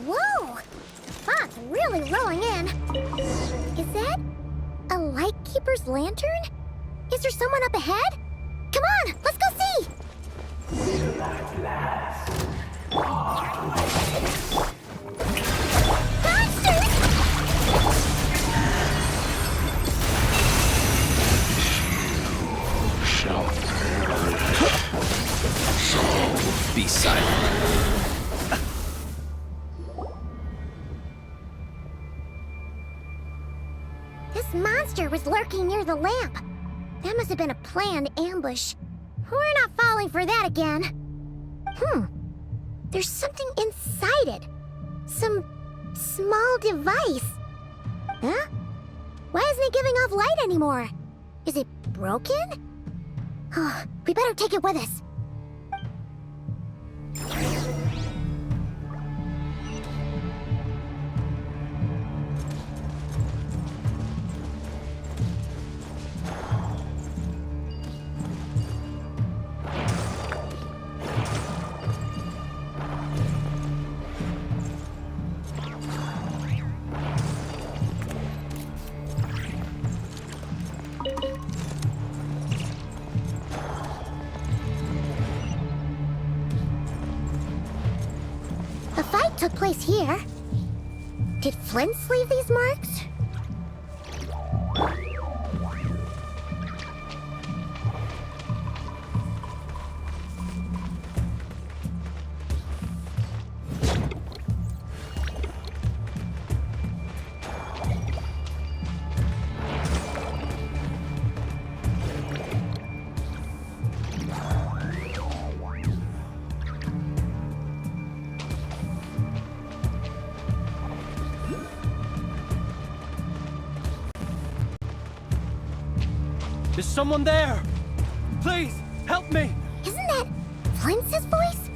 Whoa! Fog's really rolling in. Is that a lightkeeper's lantern? Is there someone up ahead? Come on, let's go see! Will at last. Monsters! Shall perish. So Be silent. This monster was lurking near the lamp. That must have been a planned ambush. We're not falling for that again. There's something inside it. Some small device. Huh? Why isn't it giving off light anymore? Is it broken? Oh, we better take it with us. The fight took place here. Did Flint's leave these marks? Is someone there? Please, help me! Isn't that Flint's voice?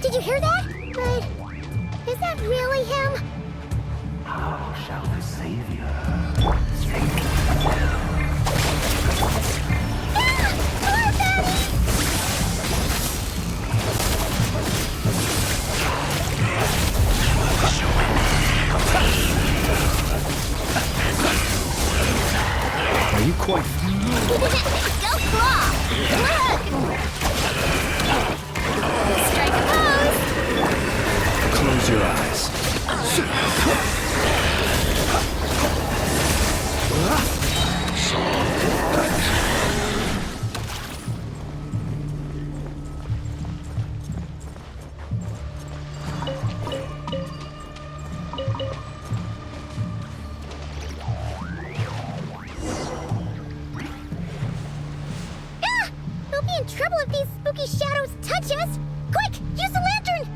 Did you hear that? But is that really him? how shall the Savior sink the Hello, Daddy! Are you quite... Go claw! Look! Strike a pose! Close your eyes. We'll be in trouble if these spooky shadows touch us! Quick, use the lantern!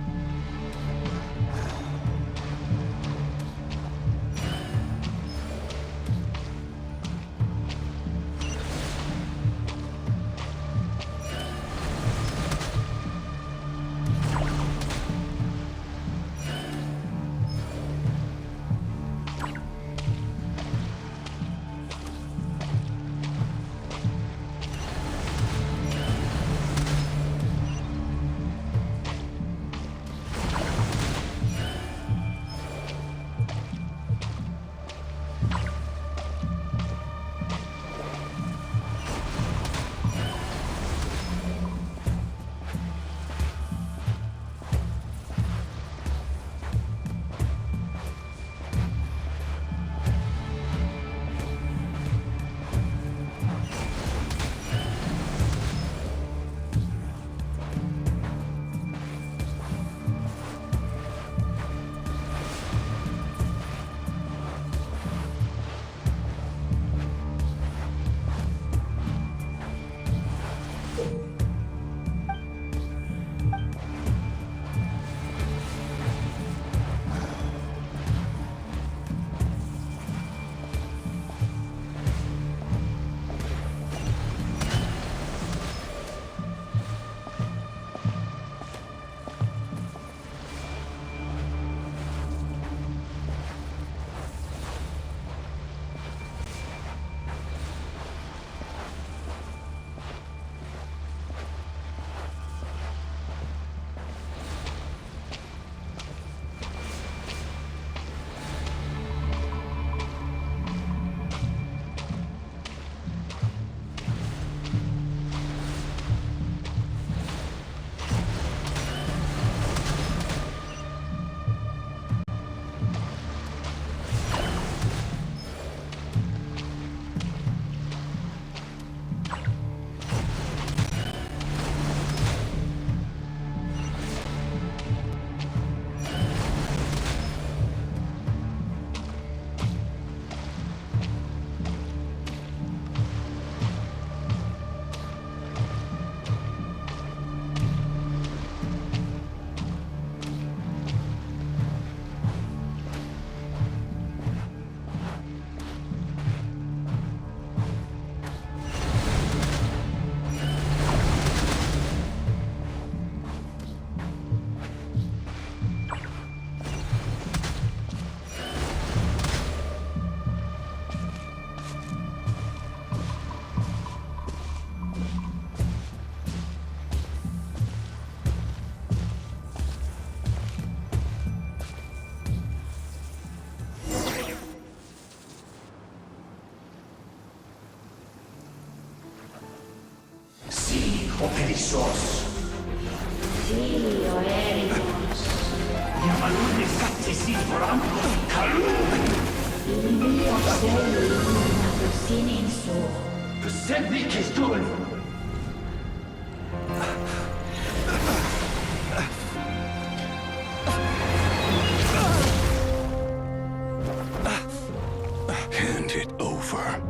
Hand it over.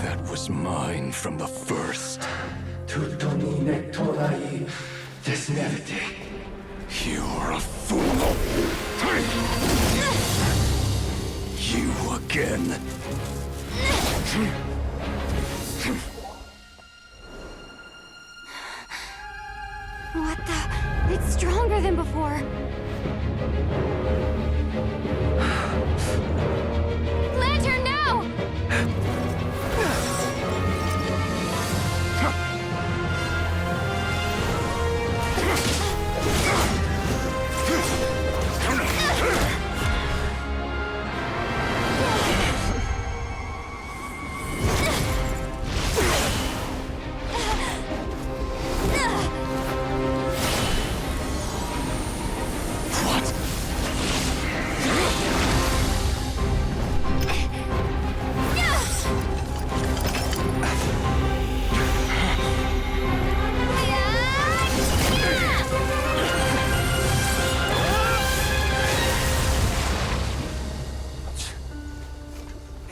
That was mine from the first. You're a fool. You again. What the? It's stronger than before. Lantern, no!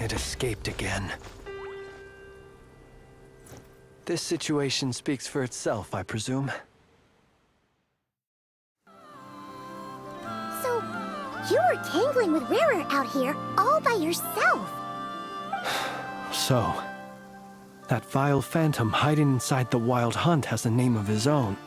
It escaped again. This situation speaks for itself, I presume. So, you were tangling with Rarer out here all by yourself. So, that vile phantom hiding inside the Wild Hunt has a name of his own.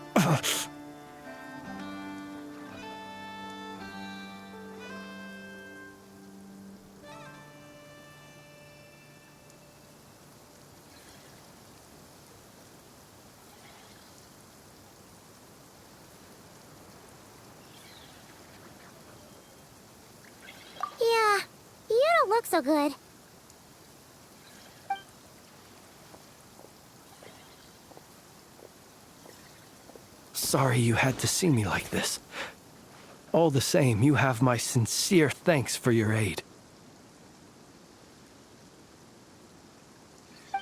Yeah, you don't look so good. Sorry you had to see me like this. All the same, you have my sincere thanks for your aid.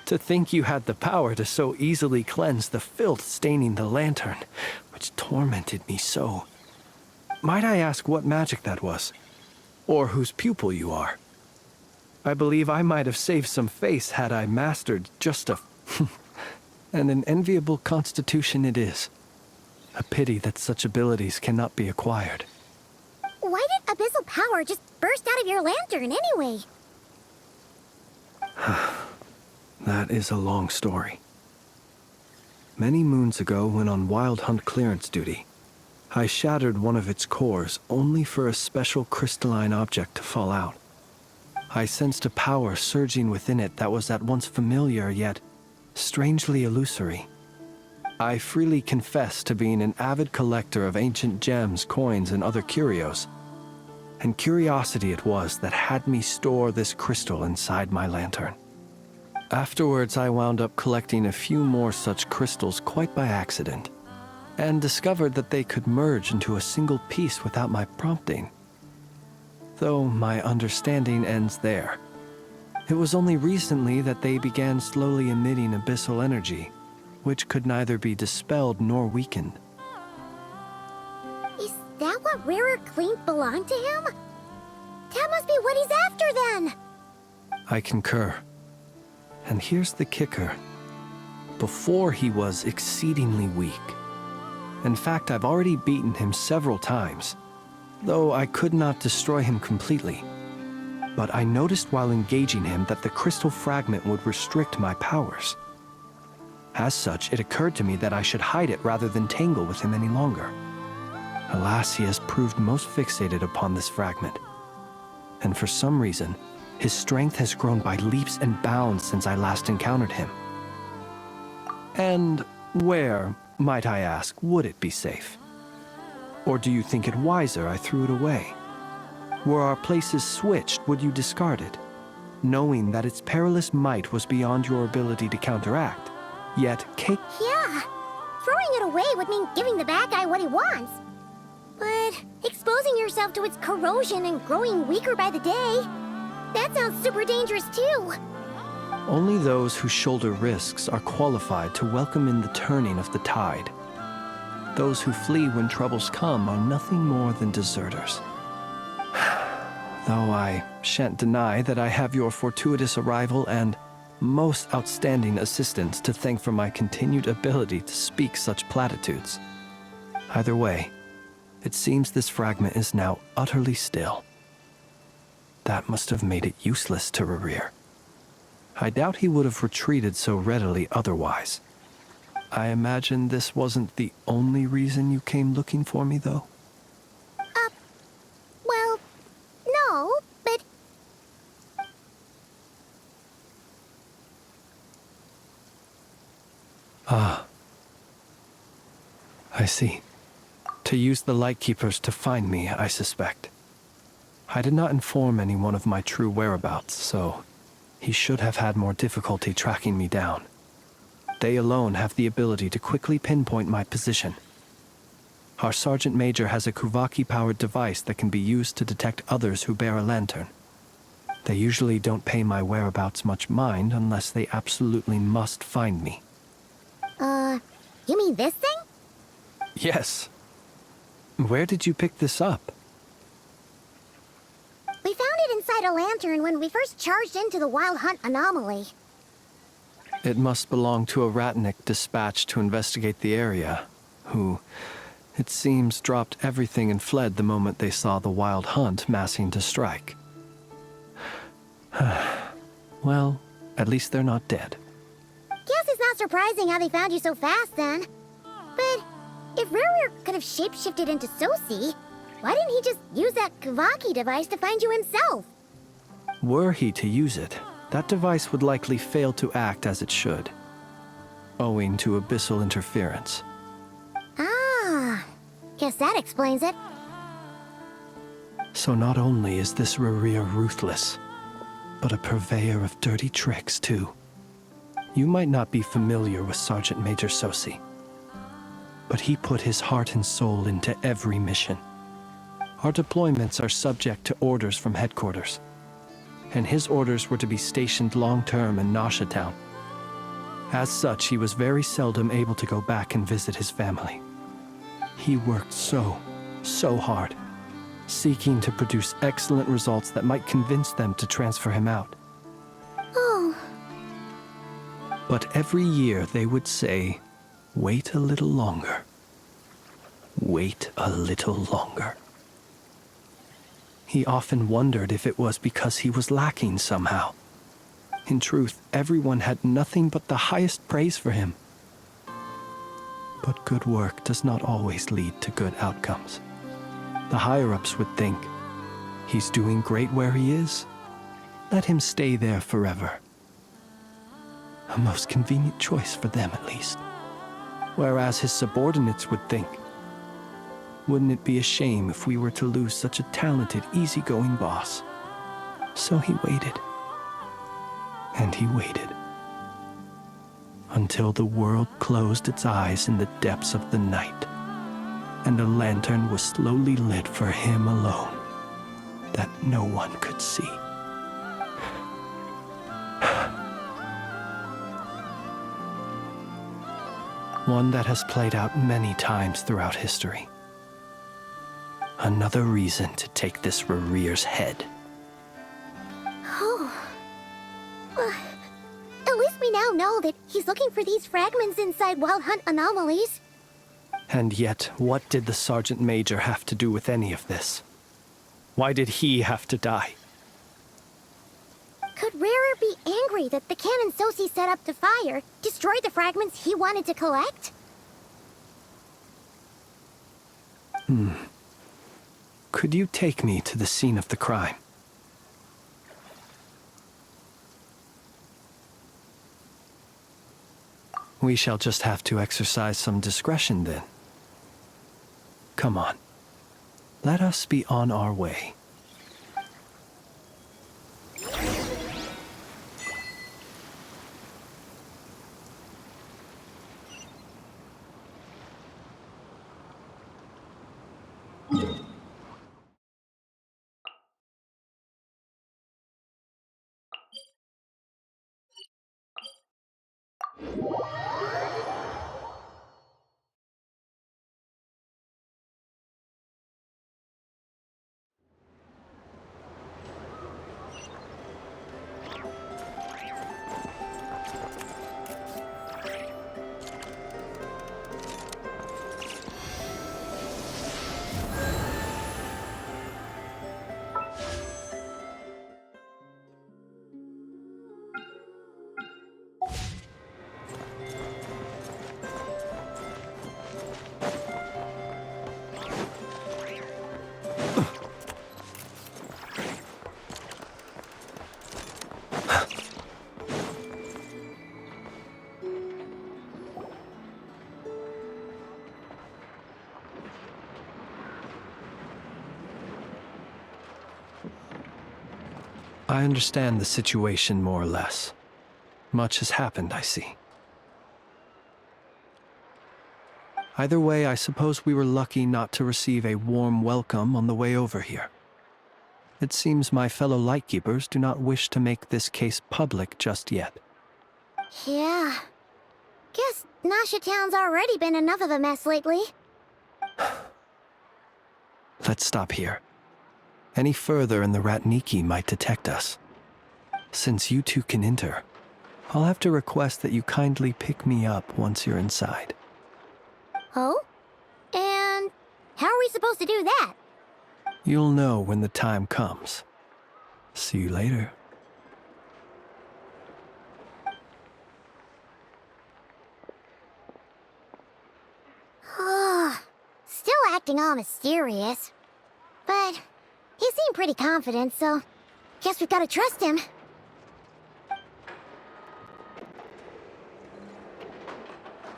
To think you had the power to so easily cleanse the filth staining the lantern, which tormented me so. Might I ask what magic that was? Or whose pupil you are? I believe I might have saved some face had I mastered just a... and an enviable constitution it is. A pity that such abilities cannot be acquired. Why did abyssal power just burst out of your lantern anyway? That is a long story. Many moons ago, when on Wild Hunt clearance duty, I shattered one of its cores only for a special crystalline object to fall out. I sensed a power surging within it that was at once familiar yet strangely illusory. I freely confess to being an avid collector of ancient gems, coins, and other curios. And curiosity it was that had me store this crystal inside my lantern. Afterwards, I wound up collecting a few more such crystals quite by accident, and discovered that they could merge into a single piece without my prompting. Though my understanding ends there. It was only recently that they began slowly emitting abyssal energy, which could neither be dispelled nor weakened. Is that what Rarer claimed belonged to him? That must be what he's after then! I concur. And here's the kicker. Before he was exceedingly weak. In fact, I've already beaten him several times, though I could not destroy him completely. But I noticed while engaging him that the crystal fragment would restrict my powers. As such, it occurred to me that I should hide it rather than tangle with him any longer. Alas, he has proved most fixated upon this fragment. And for some reason, his strength has grown by leaps and bounds since I last encountered him. And where, might I ask, would it be safe? Or do you think it wiser I threw it away? Were our places switched, would you discard it, knowing that its perilous might was beyond your ability to counteract? Yet Yeah, throwing throwing it away would mean giving the bad guy what he wants. But exposing yourself to its corrosion and growing weaker by the day, that sounds super dangerous too. Only those who shoulder risks are qualified to welcome in the turning of the tide. Those who flee when troubles come are nothing more than deserters. Though I shan't deny that I have your fortuitous arrival and most outstanding assistance to thank for my continued ability to speak such platitudes. Either way, it seems this fragment is now utterly still. That must have made it useless to Rerir. I doubt he would have retreated so readily otherwise. I imagine this wasn't the only reason you came looking for me, though? Well, no, but... Ah. I see. To use the Lightkeepers to find me, I suspect. I did not inform anyone of my true whereabouts, so he should have had more difficulty tracking me down. They alone have the ability to quickly pinpoint my position. Our Sergeant Major has a Kuvaki-powered device that can be used to detect others who bear a lantern. They usually don't pay my whereabouts much mind unless they absolutely must find me. You mean this thing? Yes. Where did you pick this up? We found it inside a lantern when we first charged into the Wild Hunt anomaly. It must belong to a Ratnik dispatched to investigate the area, who, it seems, dropped everything and fled the moment they saw the Wild Hunt massing to strike. Well, at least they're not dead. Guess it's not surprising how they found you so fast, then. But if Rerir could have shapeshifted into Sosi, why didn't he just use that Kavaki device to find you himself? Were he to use it, that device would likely fail to act as it should, owing to abyssal interference. Ah, guess that explains it. So not only is this Rerir ruthless, but a purveyor of dirty tricks, too. You might not be familiar with Sergeant Major Sosi, but he put his heart and soul into every mission. Our deployments are subject to orders from headquarters, and his orders were to be stationed long-term in Nasha Town. As such, he was very seldom able to go back and visit his family. He worked so hard, seeking to produce excellent results that might convince them to transfer him out. Oh, But every year they would say, "Wait a little longer. Wait a little longer." He often wondered if it was because he was lacking somehow. In truth, everyone had nothing but the highest praise for him. But good work does not always lead to good outcomes. The higher-ups would think, he's doing great where he is. Let him stay there forever. A most convenient choice for them, at least. Whereas his subordinates would think, wouldn't it be a shame if we were to lose such a talented, easygoing boss? So he waited. And he waited. Until the world closed its eyes in the depths of the night, and a lantern was slowly lit for him alone, that no one could see. One that has played out many times throughout history. Another reason to take this Rerir's head. oh. At least we now know that he's looking for these fragments inside Wild Hunt anomalies. And yet, what did the Sergeant Major have to do with any of this? Why did he have to die? Could Rerir be angry that the cannon Sosi set up to fire destroyed the fragments he wanted to collect? Could you take me to the scene of the crime? We shall just have to exercise some discretion then. Come on. Let us be on our way. I understand the situation more or less. Much has happened, I see. Either way, I suppose we were lucky not to receive a warm welcome on the way over here. It seems my fellow Lightkeepers do not wish to make this case public just yet. Yeah. Guess Nasha Town's already been enough of a mess lately. Let's stop here. Any further and the Ratniki might detect us. Since you two can enter, I'll have to request that you kindly pick me up once you're inside. Oh? And how are we supposed to do that? You'll know when the time comes. See you later. Still acting all mysterious. But he seemed pretty confident, so guess we've gotta trust him.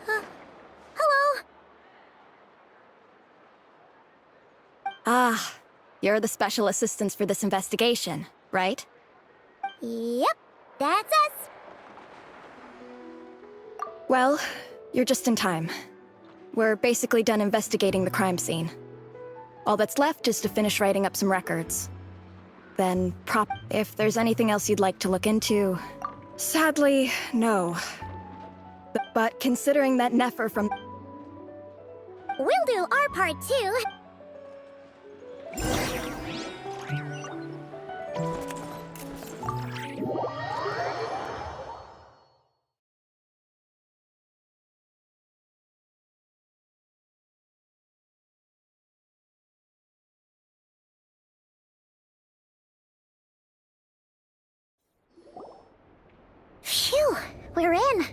Hello? Ah, you're the special assistants for this investigation, right? Yep, that's us. Well, you're just in time. We're basically done investigating the crime scene. All that's left is to finish writing up some records. Then, if there's anything else you'd like to look into... Sadly, no. But considering that Nefer from... We'll do our part too. Phew, we're in.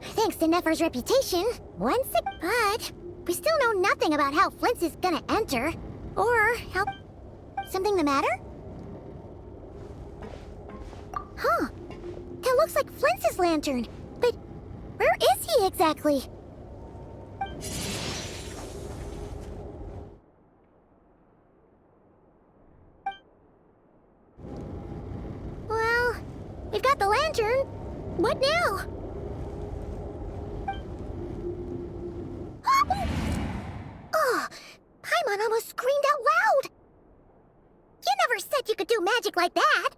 Thanks to Nefer's reputation. But we still know nothing about how Flint's is gonna enter. Or how... Something the matter? Huh. That looks like Flint's lantern. But where is he exactly? Well, we've got the lantern. What now? Oh, Paimon almost screamed out loud. You never said you could do magic like that.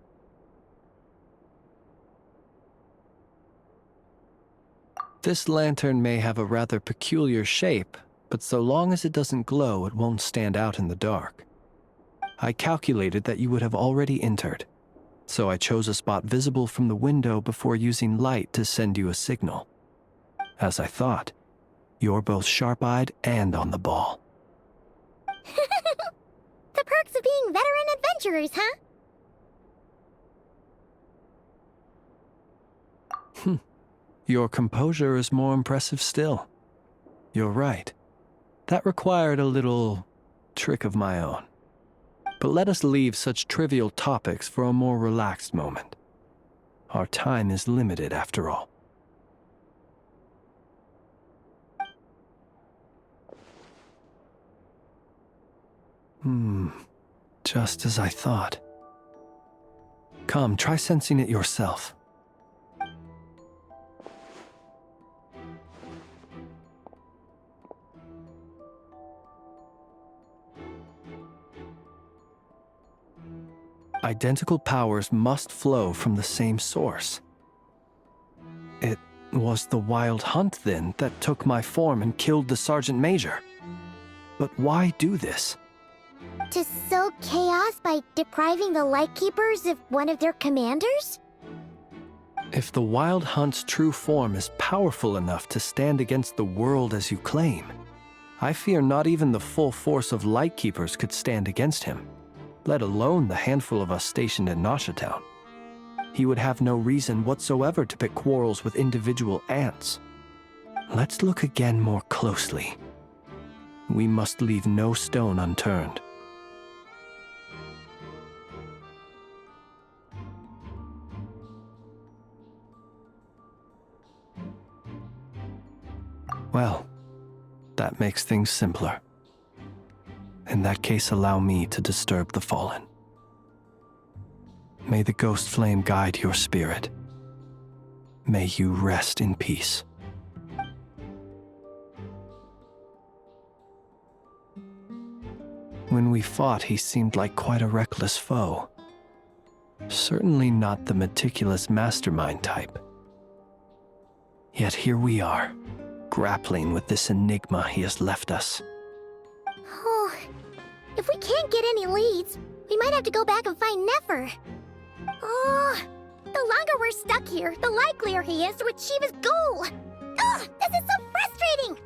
This lantern may have a rather peculiar shape, but so long as it doesn't glow, it won't stand out in the dark. I calculated that you would have already entered, so I chose a spot visible from the window before using light to send you a signal. As I thought, you're both sharp-eyed and on the ball. The perks of being veteran adventurers, huh? Your composure is more impressive still. You're right. That required a little trick of my own. But let us leave such trivial topics for a more relaxed moment. Our time is limited after all. Just as I thought. Come, try sensing it yourself. Identical powers must flow from the same source. It Was the wild hunt, then, that took my form and killed the Sergeant Major? But why do this? To sow chaos by depriving the Lightkeepers of one of their commanders? If the Wild Hunt's true form is powerful enough to stand against the world as you claim, I fear not even the full force of Lightkeepers could stand against him, let alone the handful of us stationed in Noshatown. He would have no reason whatsoever to pick quarrels with individual ants. Let's look again more closely. We must leave no stone unturned. Well, that makes things simpler. In that case, allow me to disturb the fallen. May the ghost flame guide your spirit. May you rest in peace. When we fought, he seemed like quite a reckless foe. Certainly not the meticulous mastermind type. Yet here we are, grappling with this enigma he has left us. Oh, if we can't get any leads, we might have to go back and find Nefer. Oh, the longer we're stuck here, the likelier he is to achieve his goal. Ugh, this is so frustrating!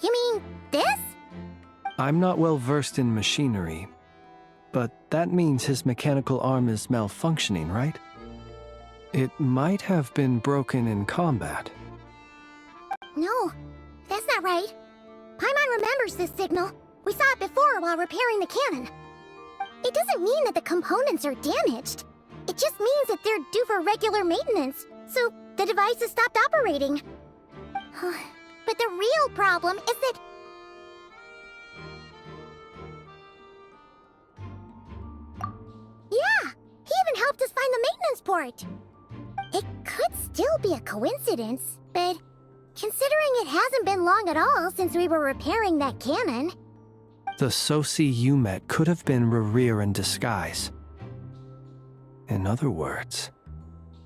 You mean this? I'm not well versed in machinery, but that means his mechanical arm is malfunctioning, right? It might have been broken in combat. No, that's not right. Paimon remembers this signal. We saw it before while repairing the cannon. It doesn't mean that the components are damaged. It just means that they're due for regular maintenance, so the device has stopped operating. But the real problem is that... Yeah, he even helped us find the maintenance port. It could still be a coincidence, but considering it hasn't been long at all since we were repairing that cannon... The Sosi you met could have been Rerir in disguise. In other words,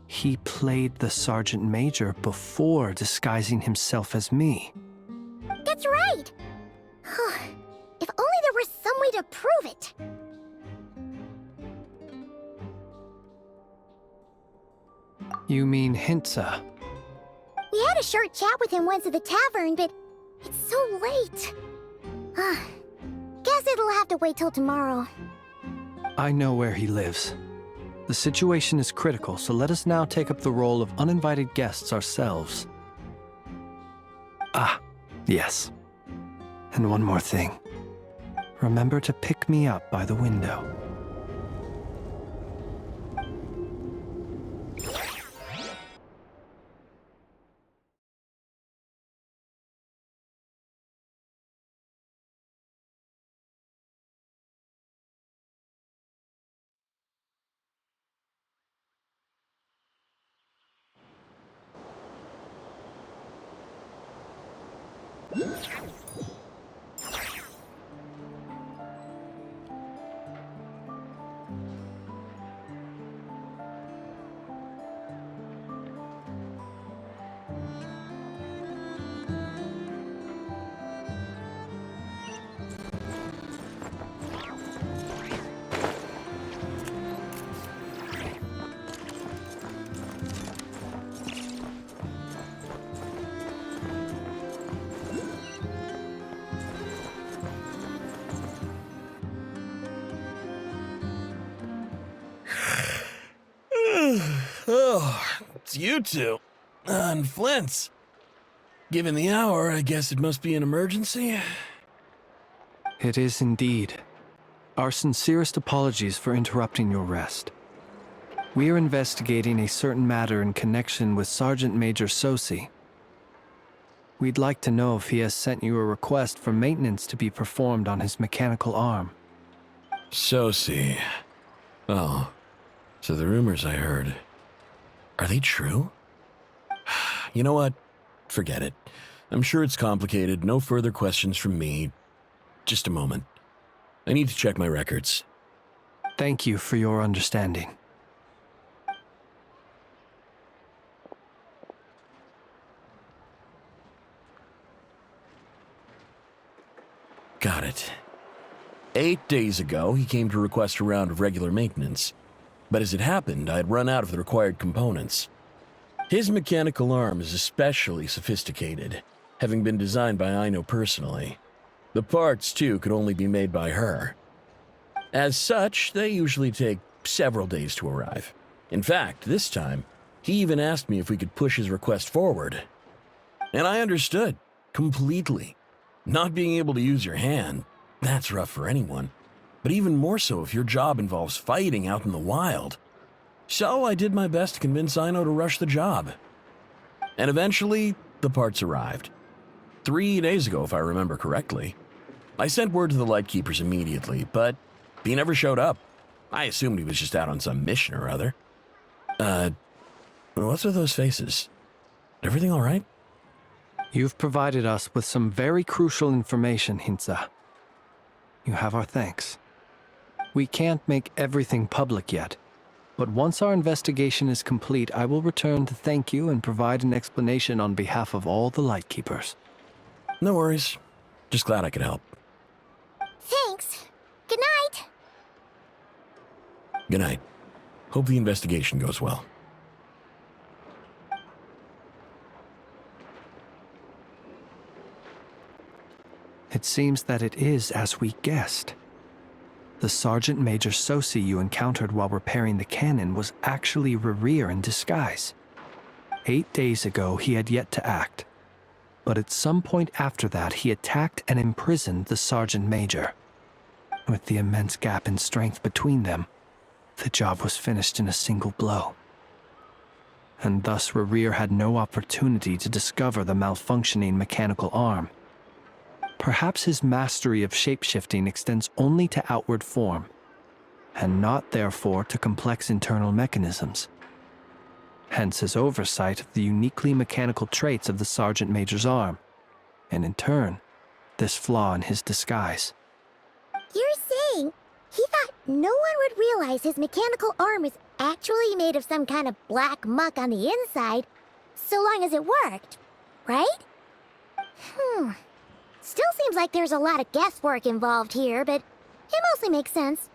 he played the Sergeant Major before disguising himself as me. That's right! If only there was some way to prove it! You mean Hintsa? We had a short chat with him once at the tavern, but it's so late. Guess it'll have to wait till tomorrow. I know where he lives. The situation is critical, so let us now take up the role of uninvited guests ourselves. Ah, yes. And one more thing. Remember to pick me up by the window. Oh, it's you two. And Flint's. Given the hour, I guess it must be an emergency. It is indeed. Our sincerest apologies for interrupting your rest. We are investigating a certain matter in connection with Sergeant Major Sosi. We'd like to know if he has sent you a request for maintenance to be performed on his mechanical arm. Sosi. Oh, so the rumors I heard, are they true? You know what? Forget it. I'm sure it's complicated. No further questions from me. Just a moment. I need to check my records. Thank you for your understanding. Got it. 8 days ago, he came to request a round of regular maintenance. But as it happened, I had run out of the required components. His mechanical arm is especially sophisticated, having been designed by Aino personally. The parts, too, could only be made by her. As such, they usually take several days to arrive. In fact, this time, he even asked me if we could push his request forward. And I understood, completely. Not being able to use your hand, that's rough for anyone. But even more so if your job involves fighting out in the wild. So I did my best to convince Aino to rush the job. And eventually, the parts arrived. 3 days ago, if I remember correctly. I sent word to the Lightkeepers immediately, but he never showed up. I assumed he was just out on some mission or other. What's with those faces? Everything all right? You've provided us with some very crucial information, Hinza. You have our thanks. We can't make everything public yet, but once our investigation is complete, I will return to thank you and provide an explanation on behalf of all the Lightkeepers. No worries. Just glad I could help. Thanks. Good night. Good night. Hope the investigation goes well. It seems that it is as we guessed. The Sergeant Major Sosi you encountered while repairing the cannon was actually Rerir in disguise. 8 days ago, he had yet to act. But at some point after that, he attacked and imprisoned the Sergeant Major. With the immense gap in strength between them, the job was finished in a single blow. And thus Rerir had no opportunity to discover the malfunctioning mechanical arm. Perhaps his mastery of shapeshifting extends only to outward form, and not therefore to complex internal mechanisms. Hence his oversight of the uniquely mechanical traits of the Sergeant Major's arm, and in turn, this flaw in his disguise. You're saying he thought no one would realize his mechanical arm is actually made of some kind of black muck on the inside, so long as it worked, right? Still seems like there's a lot of guesswork involved here, but it mostly makes sense.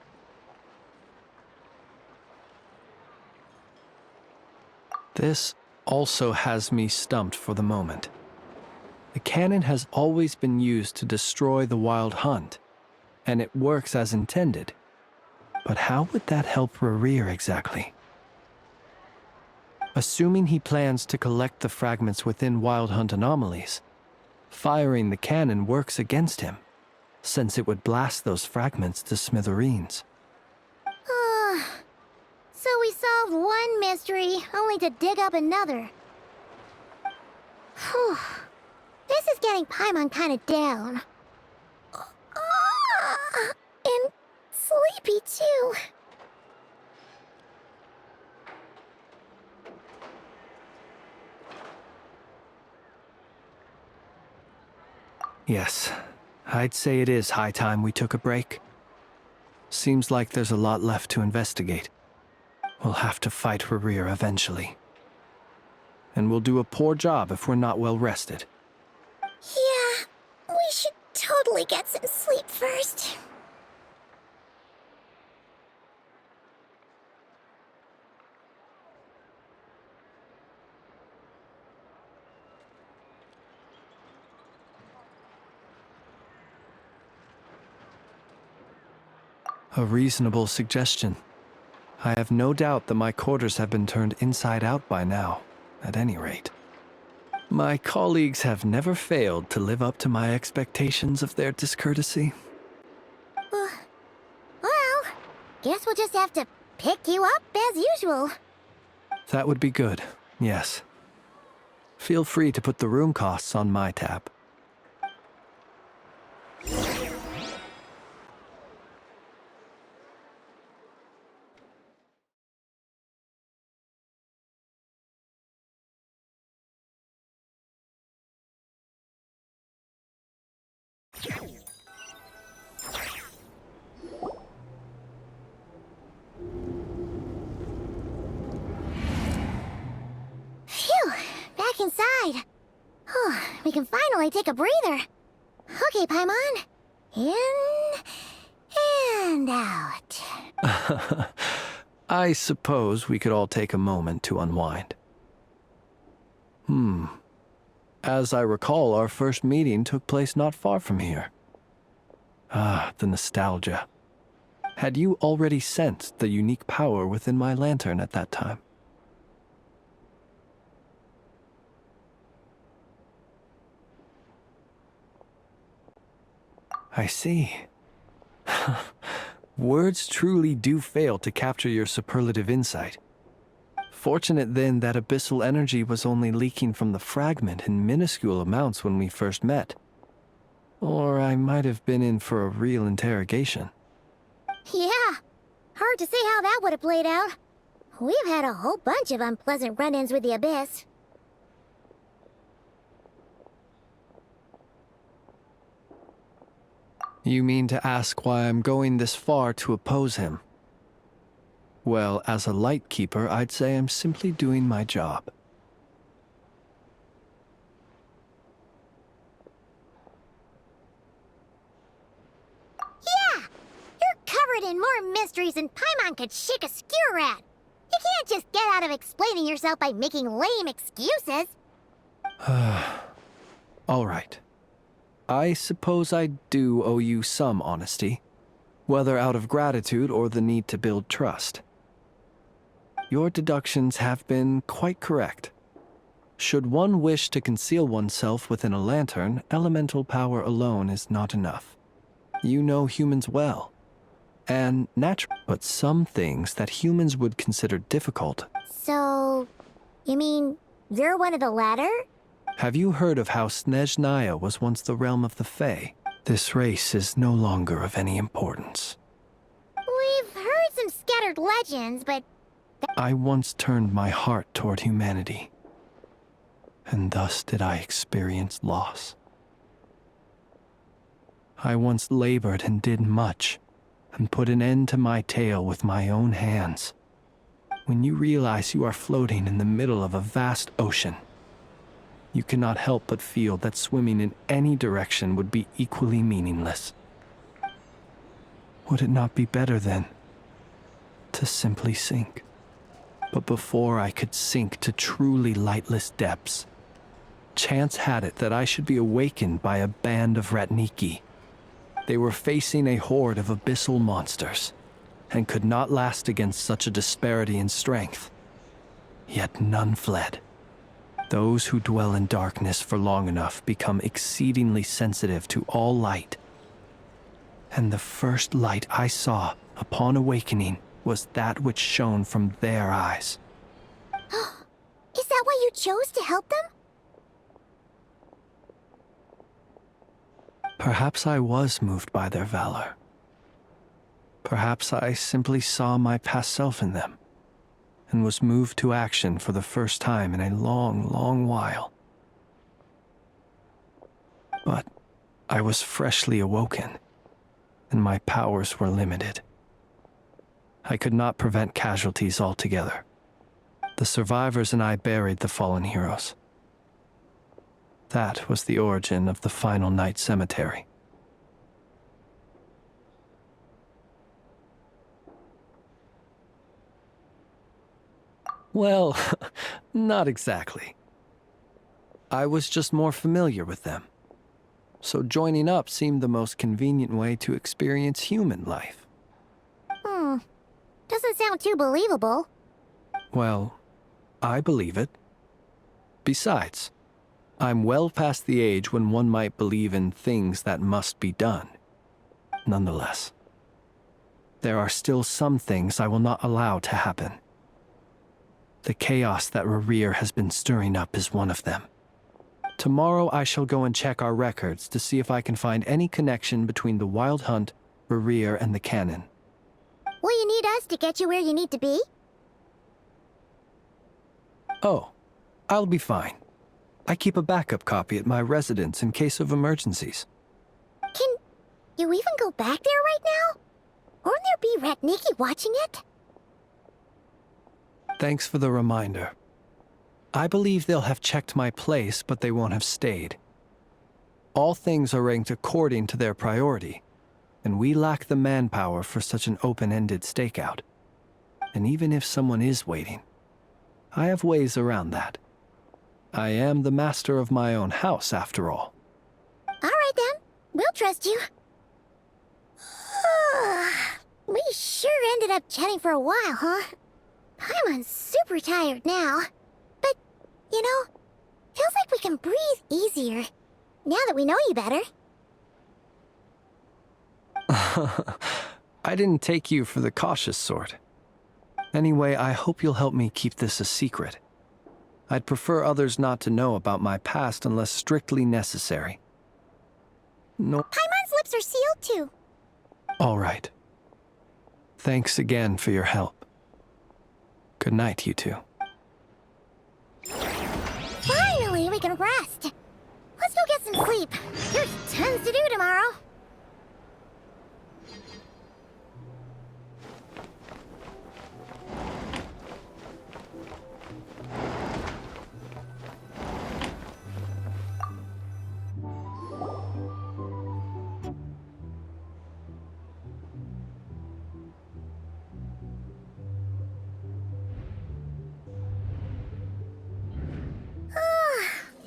This also has me stumped for the moment. The cannon has always been used to destroy the wild hunt, and it works as intended. But how would that help Rerir exactly? Assuming he plans to collect the fragments within wild hunt anomalies, firing the cannon works against him, since it would blast those fragments to smithereens. So we solved one mystery, only to dig up another. Whew. This is getting Paimon kind of down. And sleepy, too. Yes, I'd say it is high time we took a break. Seems like there's a lot left to investigate. We'll have to fight Rerir eventually. And we'll do a poor job if we're not well rested. Yeah, we should totally get some sleep first. A reasonable suggestion. I have no doubt that my quarters have been turned inside out by now, at any rate. My colleagues have never failed to live up to my expectations of their discourtesy. Well, guess we'll just have to pick you up as usual. That would be good, yes. Feel free to put the room costs on my tab. Phew, back inside. Whew, we can finally take a breather. Okay, Paimon. In and out. I suppose we could all take a moment to unwind. As I recall, our first meeting took place not far from here. Ah, the nostalgia. Had you already sensed the unique power within my lantern at that time? I see. Words truly do fail to capture your superlative insight. Fortunate then that abyssal energy was only leaking from the fragment in minuscule amounts when we first met. Or I might have been in for a real interrogation. Yeah, hard to say how that would have played out. We've had a whole bunch of unpleasant run-ins with the Abyss. You mean to ask why I'm going this far to oppose him? Well, as a light keeper, I'd say I'm simply doing my job. Yeah! You're covered in more mysteries than Paimon could shake a skewer at. You can't just get out of explaining yourself by making lame excuses. All right. I suppose I do owe you some honesty, whether out of gratitude or the need to build trust. Your deductions have been quite correct. Should one wish to conceal oneself within a lantern, elemental power alone is not enough. You know humans well, and natural, but some things that humans would consider difficult. So, you mean you're one of the latter? Have you heard of how Snezhnaya was once the realm of the Fae? This race is no longer of any importance. We've heard some scattered legends, but I once turned my heart toward humanity, and thus did I experience loss. I once labored and did much, and put an end to my tale with my own hands. When you realize you are floating in the middle of a vast ocean, you cannot help but feel that swimming in any direction would be equally meaningless. Would it not be better, then, to simply sink? But before I could sink to truly lightless depths, chance had it that I should be awakened by a band of Ratniki. They were facing a horde of abyssal monsters, and could not last against such a disparity in strength. Yet none fled. Those who dwell in darkness for long enough become exceedingly sensitive to all light. And the first light I saw upon awakening was that which shone from their eyes. is that why you chose to help them? Perhaps I was moved by their valor. Perhaps I simply saw my past self in them, and was moved to action for the first time in a long, long while. But I was freshly awoken, and my powers were limited. I could not prevent casualties altogether. The survivors and I buried the fallen heroes. That was the origin of the final night cemetery. Well, not exactly. I was just more familiar with them. So joining up seemed the most convenient way to experience human life. Doesn't sound too believable. Well, I believe it. Besides, I'm well past the age when one might believe in things that must be done. Nonetheless, there are still some things I will not allow to happen. The chaos that Rerir has been stirring up is one of them. Tomorrow I shall go and check our records to see if I can find any connection between the Wild Hunt, Rerir, and the Cannon. Will you need us to get you where you need to be? Oh, I'll be fine. I keep a backup copy at my residence in case of emergencies. Can you even go back there right now? Won't there be Ratniki watching it? Thanks for the reminder. I believe they'll have checked my place, but they won't have stayed. All things are ranked according to their priority, and we lack the manpower for such an open-ended stakeout. And even if someone is waiting, I have ways around that. I am the master of my own house, after all. All right then, we'll trust you. We sure ended up chatting for a while, huh? I'm super tired now. But, you know, feels like we can breathe easier now that we know you better. I didn't take you for the cautious sort. Anyway, I hope you'll help me keep this a secret. I'd prefer others not to know about my past unless strictly necessary. No. Paimon's lips are sealed too. All right. Thanks again for your help. Good night, you two. Finally, we can rest. Let's go get some sleep. There's tons to do tomorrow.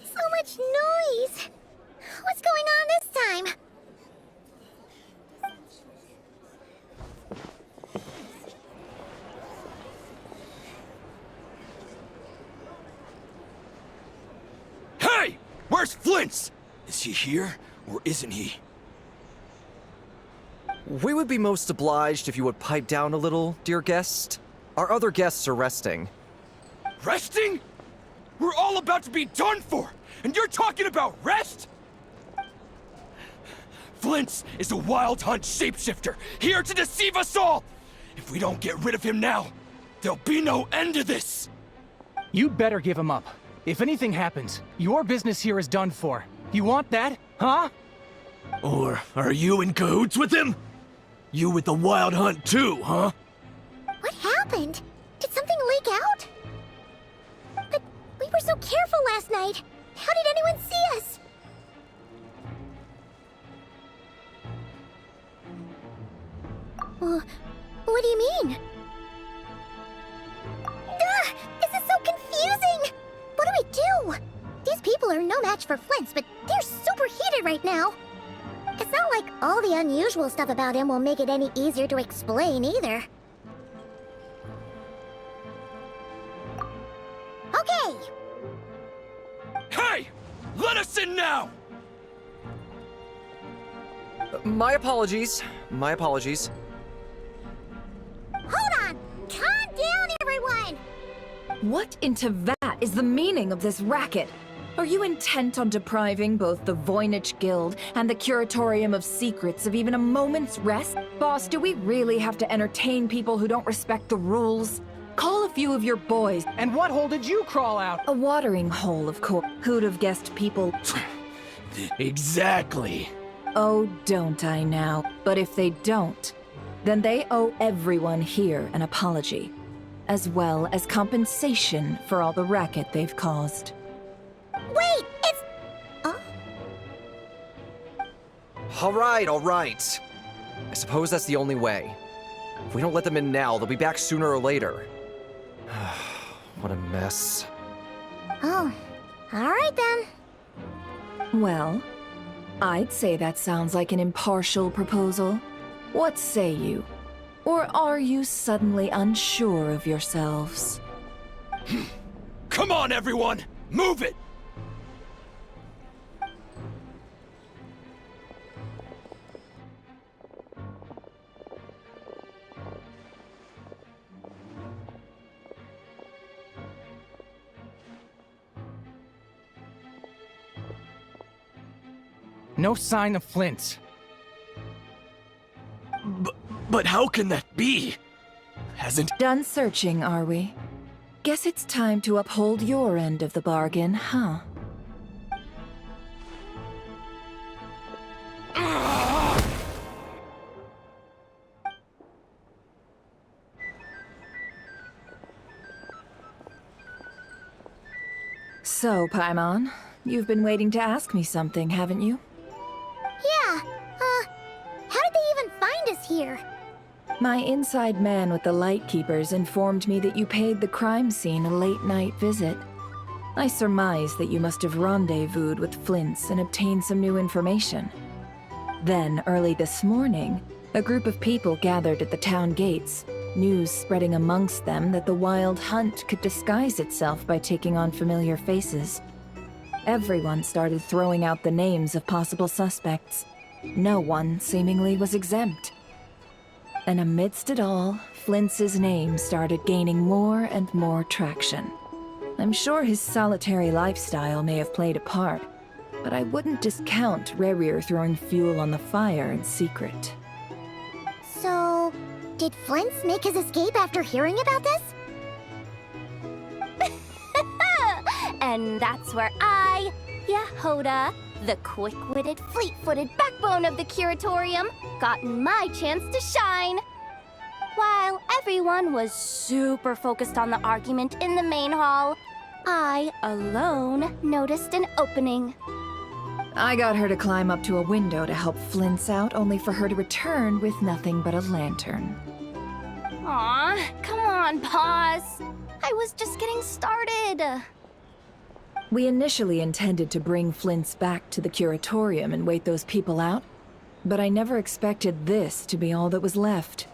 So much noise. What's going on this time? Hey! Where's Flint's? Is he here, or isn't he? We would be most obliged if you would pipe down a little, dear guest. Our other guests are resting. Resting? We're all about to be done for, and you're talking about rest? Flint's is a Wild Hunt shapeshifter, here to deceive us all! If we don't get rid of him now, there'll be no end to this! You'd better give him up. If anything happens, your business here is done for. You want that, huh? Or are you in cahoots with him? You with the Wild Hunt too, huh? What happened? Did something leak out? But we were so careful last night. How did anyone see us? What do you mean? This is so confusing! What do we do? These people are no match for Flint's, but they're super heated right now. It's not like all the unusual stuff about him will make it any easier to explain either. Okay! Hey! Let us in now! My apologies. My apologies. Hold on! Calm down, everyone! What into that is the meaning of this racket? Are you intent on depriving both the Voynich Guild and the Curatorium of Secrets of even a moment's rest? Boss, do we really have to entertain people who don't respect the rules? Call a few of your boys. And what hole did you crawl out? A watering hole, of course. Who'd have guessed people... Exactly. Oh, don't I now? But if they don't, then they owe everyone here an apology, as well as compensation for all the racket they've caused. Wait, it's... All right. I suppose that's the only way. If we don't let them in now, they'll be back sooner or later. What a mess. Oh, alright then. Well, I'd say that sounds like an impartial proposal. What say you? Or are you suddenly unsure of yourselves? Come on, everyone! Move it! No sign of Flint. But how can that be? Hasn't... Done searching, are we? Guess it's time to uphold your end of the bargain, huh? So, Paimon, you've been waiting to ask me something, haven't you? Yeah, how did they even find us here? My inside man with the Lightkeepers informed me that you paid the crime scene a late-night visit. I surmise that you must have rendezvoused with Flint's and obtained some new information. Then, early this morning, a group of people gathered at the town gates, news spreading amongst them that the Wild Hunt could disguise itself by taking on familiar faces. Everyone started throwing out the names of possible suspects. No one, seemingly, was exempt. And amidst it all, Flint's name started gaining more and more traction. I'm sure his solitary lifestyle may have played a part, but I wouldn't discount Rerir throwing fuel on the fire in secret. So, did Flint's make his escape after hearing about this? And that's where I, Yehoda, the quick-witted, fleet-footed backbone of the Curatorium, got my chance to shine. While everyone was super focused on the argument in the main hall, I alone noticed an opening. I got her to climb up to a window to help Flint's out, only for her to return with nothing but a lantern. Aw, come on, Pause. I was just getting started. We initially intended to bring Flint's back to the Curatorium and wait those people out, but I never expected this to be all that was left.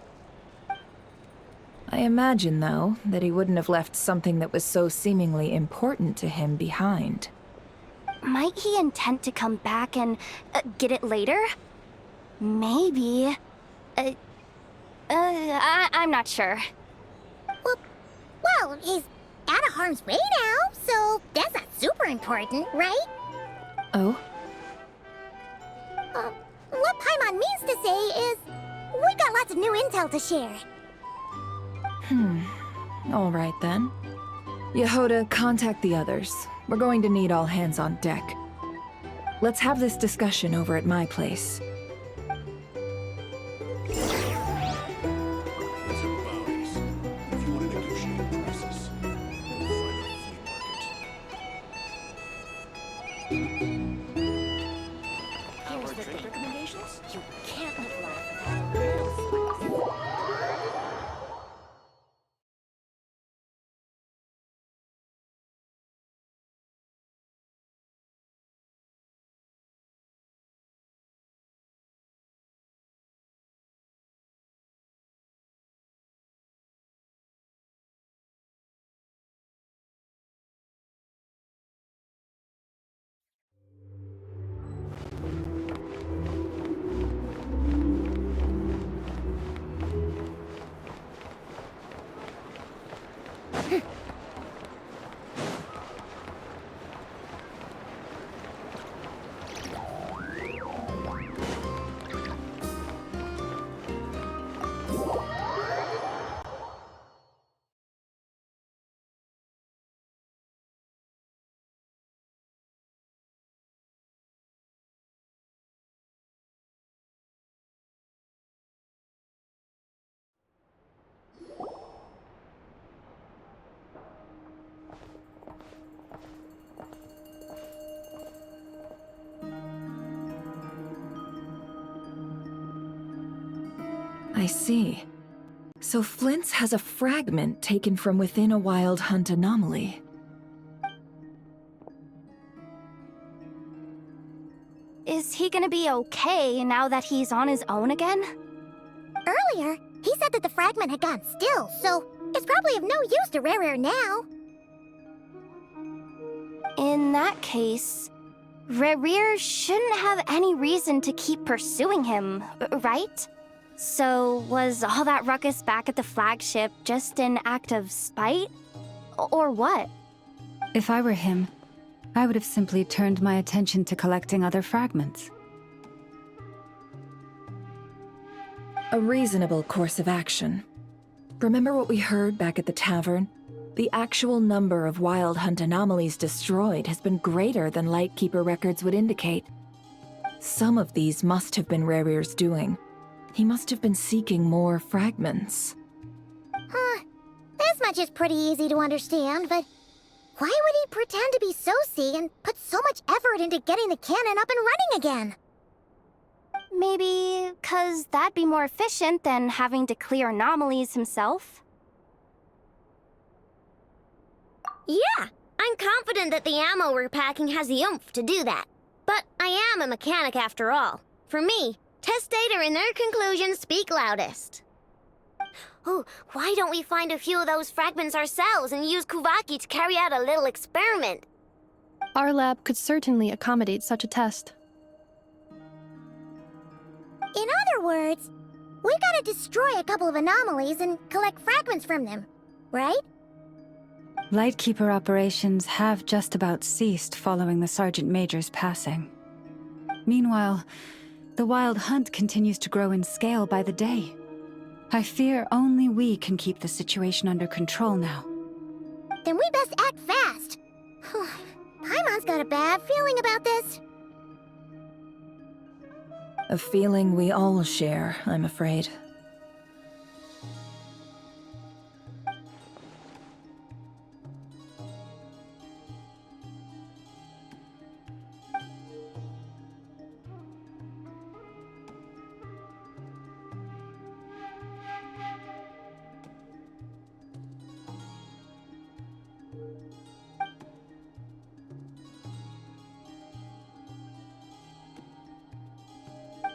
I imagine, though, that he wouldn't have left something that was so seemingly important to him behind. Might he intend to come back and get it later? Maybe. I'm not sure. Well, he's out of harm's way now, so that's not super important, right? Oh? What Paimon means to say is, we got lots of new intel to share. All right then. Yehoda, contact the others. We're going to need all hands on deck. Let's have this discussion over at my place. Here's the drink recommendations. You can't live life without a little spice. I see. So Flint's has a fragment taken from within a Wild Hunt anomaly. Is he gonna be okay now that he's on his own again? Earlier, he said that the fragment had gone still, so it's probably of no use to Rerir now. In that case, Rerir shouldn't have any reason to keep pursuing him, right? So, was all that ruckus back at the flagship just an act of spite? Or what? If I were him, I would have simply turned my attention to collecting other fragments. A reasonable course of action. Remember what we heard back at the tavern? The actual number of Wild Hunt anomalies destroyed has been greater than Lightkeeper records would indicate. Some of these must have been Rarir's doing. He must have been seeking more fragments. Huh. This much is pretty easy to understand, but why would he pretend to be Soci and put so much effort into getting the cannon up and running again? Maybe 'cause that'd be more efficient than having to clear anomalies himself? Yeah, I'm confident that the ammo we're packing has the oomph to do that. But I am a mechanic after all. For me, test data and their conclusions speak loudest. Oh, why don't we find a few of those fragments ourselves and use Kuvaki to carry out a little experiment? Our lab could certainly accommodate such a test. In other words, we gotta destroy a couple of anomalies and collect fragments from them, right? Lightkeeper operations have just about ceased following the Sergeant Major's passing. Meanwhile, the Wild Hunt continues to grow in scale by the day. I fear only we can keep the situation under control now. Then we best act fast. Paimon's got a bad feeling about this. A feeling we all share, I'm afraid.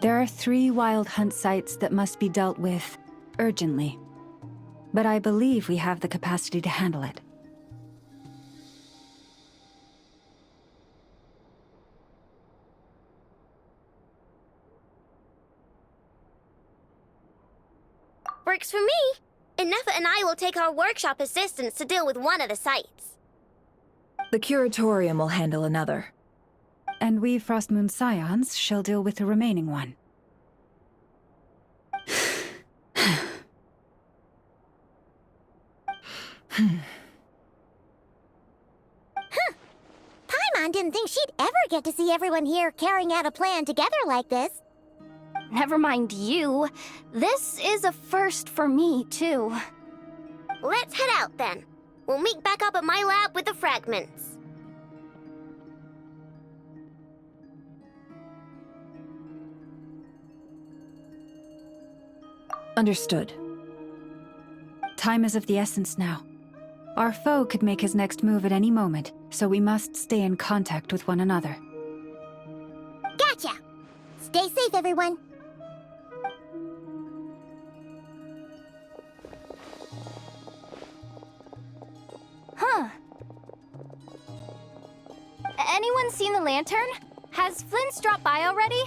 There are 3 Wild Hunt sites that must be dealt with urgently. But I believe we have the capacity to handle it. Works for me. Inefa and I will take our workshop assistants to deal with one of the sites. The Curatorium will handle another. And we Frostmoon Scions shall deal with the remaining one. Paimon didn't think she'd ever get to see everyone here carrying out a plan together like this. Never mind you. This is a first for me, too. Let's head out then. We'll meet back up at my lab with the fragments. Understood. Time is of the essence now. Our foe could make his next move at any moment, so we must stay in contact with one another. Gotcha! Stay safe, everyone. Huh. Anyone seen the lantern? Has Flint's dropped by already?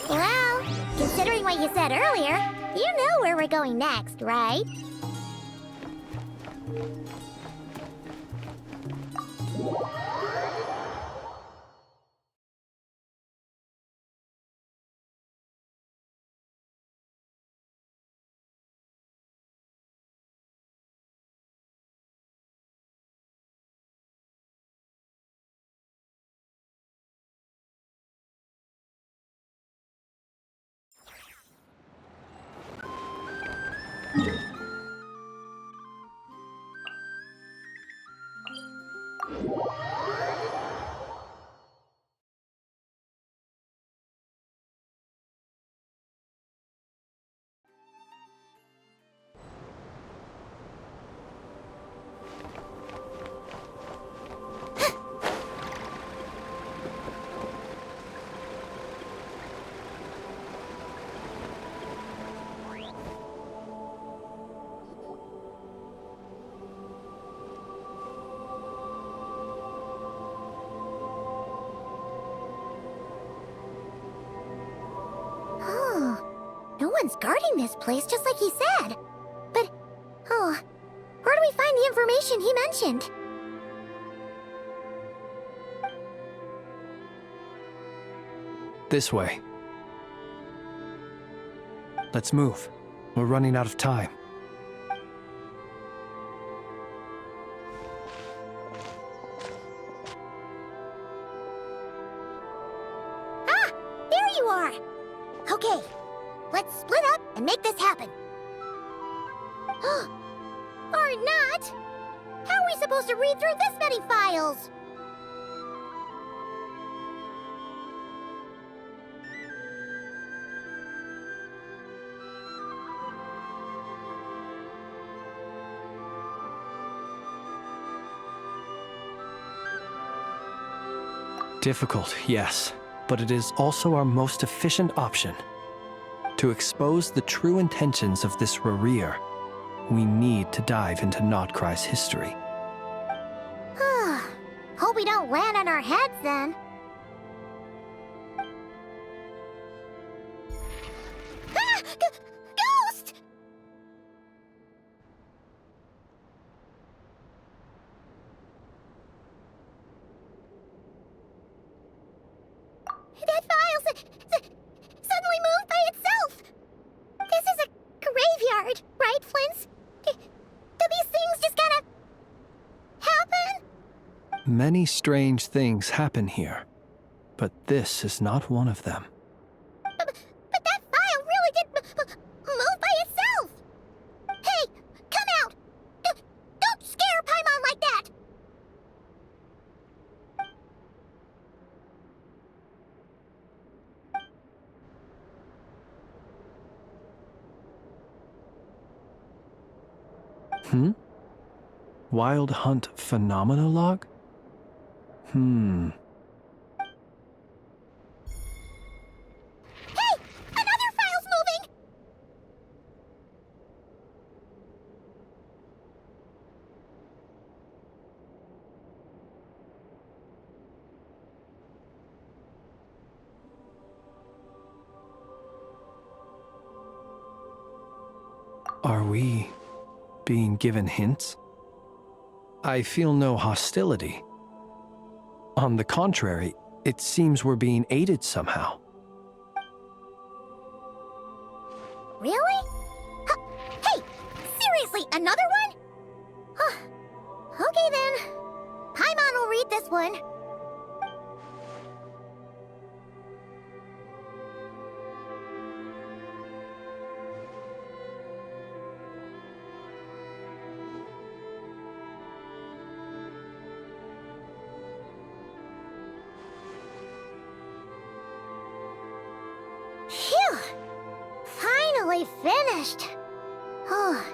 Well, considering what you said earlier, you know where we're going next, right? No one's guarding this place, just like he said. But, where do we find the information he mentioned? This way. Let's move. We're running out of time. Ah! There you are! Okay, let's split up and make this happen. Or not! How are we supposed to read through this many files? Difficult, yes, but it is also our most efficient option. To expose the true intentions of this Rereer, we need to dive into Notcry's history. Hope we don't land on our heads then. Ah! Ghost! That file suddenly moved by itself. This is a graveyard, right, Flint's? Do these things just kind of happen? Many strange things happen here, but this is not one of them. But that file really did move by itself! Hey, come out! Don't scare Paimon like that! Wild Hunt Phenomenologue? Hey! Another file's moving! Are we being given hints? I feel no hostility. On the contrary, it seems we're being aided somehow. Really? Hey! Seriously, another one? Okay then. Paimon will read this one. Phew! Finally finished. Oh,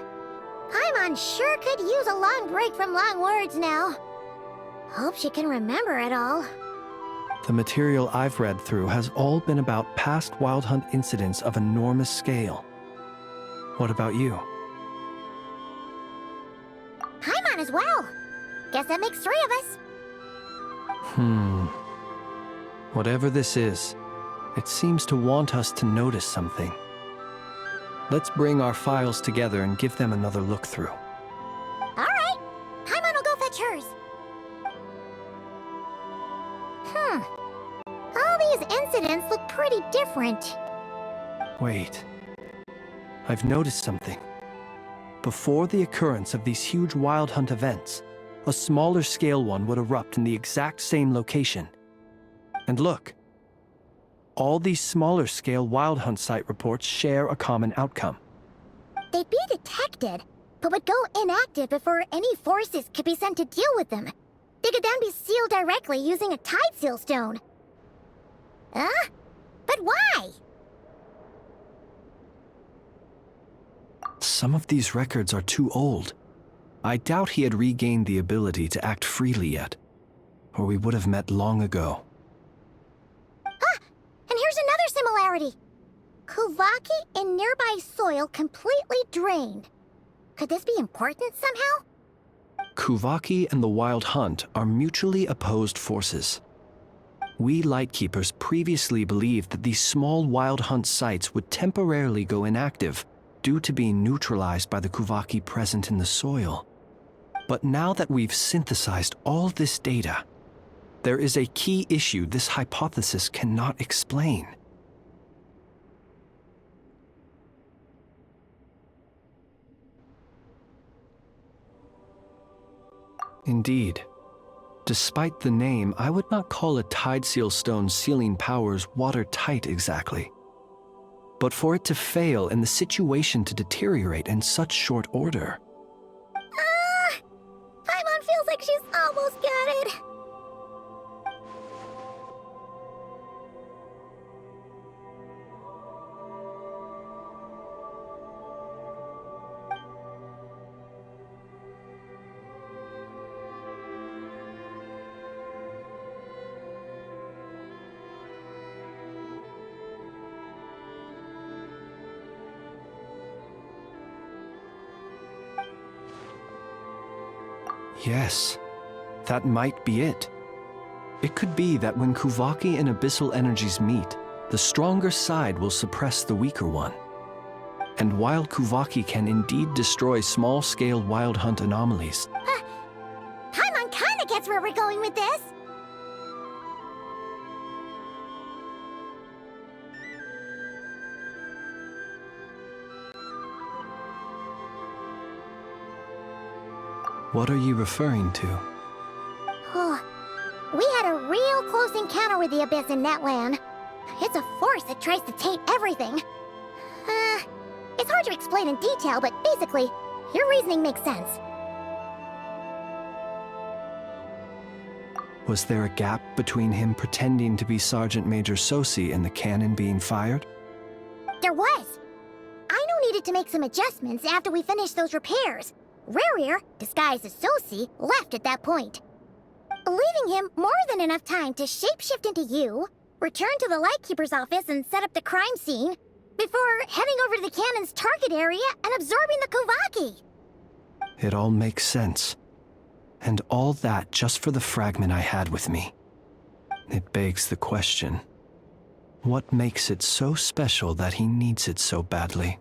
Paimon sure could use a long break from long words now. Hope she can remember it all. The material I've read through has all been about past Wild Hunt incidents of enormous scale. What about you? Paimon as well. Guess that makes 3 of us. Whatever this is, it seems to want us to notice something. Let's bring our files together and give them another look through. All right. Paimon will go fetch hers. All these incidents look pretty different. Wait. I've noticed something. Before the occurrence of these huge Wild Hunt events, a smaller scale one would erupt in the exact same location. And look. All these smaller scale Wild Hunt site reports share a common outcome. They'd be detected, but would go inactive before any forces could be sent to deal with them. They could then be sealed directly using a tide seal stone. Huh? But why? Some of these records are too old. I doubt he had regained the ability to act freely yet, or we would have met long ago. And here's another similarity. Kuvaki in nearby soil completely drained. Could this be important somehow? Kuvaki and the Wild Hunt are mutually opposed forces. We Lightkeepers previously believed that these small Wild Hunt sites would temporarily go inactive due to being neutralized by the Kuvaki present in the soil. But now that we've synthesized all this data, there is a key issue this hypothesis cannot explain. Indeed. Despite the name, I would not call a Tide Seal Stone's sealing powers watertight exactly. But for it to fail and the situation to deteriorate in such short order. Paimon feels like she's almost got it. Yes, that might be it. It could be that when Kuvaki and Abyssal energies meet, the stronger side will suppress the weaker one. And while Kuvaki can indeed destroy small-scale wild hunt anomalies, Paimon kinda gets where we're going with this. what are you referring to? We had a real close encounter with the Abyss in Netland. It's a force that tries to taint everything. It's hard to explain in detail, but basically, your reasoning makes sense. Was there a gap between him pretending to be Sergeant Major Sosi and the cannon being fired? There was. Aino needed to make some adjustments after we finished those repairs. Rerir, disguised as Sosi, left at that point. Leaving him more than enough time to shapeshift into you, return to the Lightkeeper's office and set up the crime scene, before heading over to the cannon's target area and absorbing the Kuvaki. It all makes sense. And all that just for the fragment I had with me. It begs the question, what makes it so special that he needs it so badly?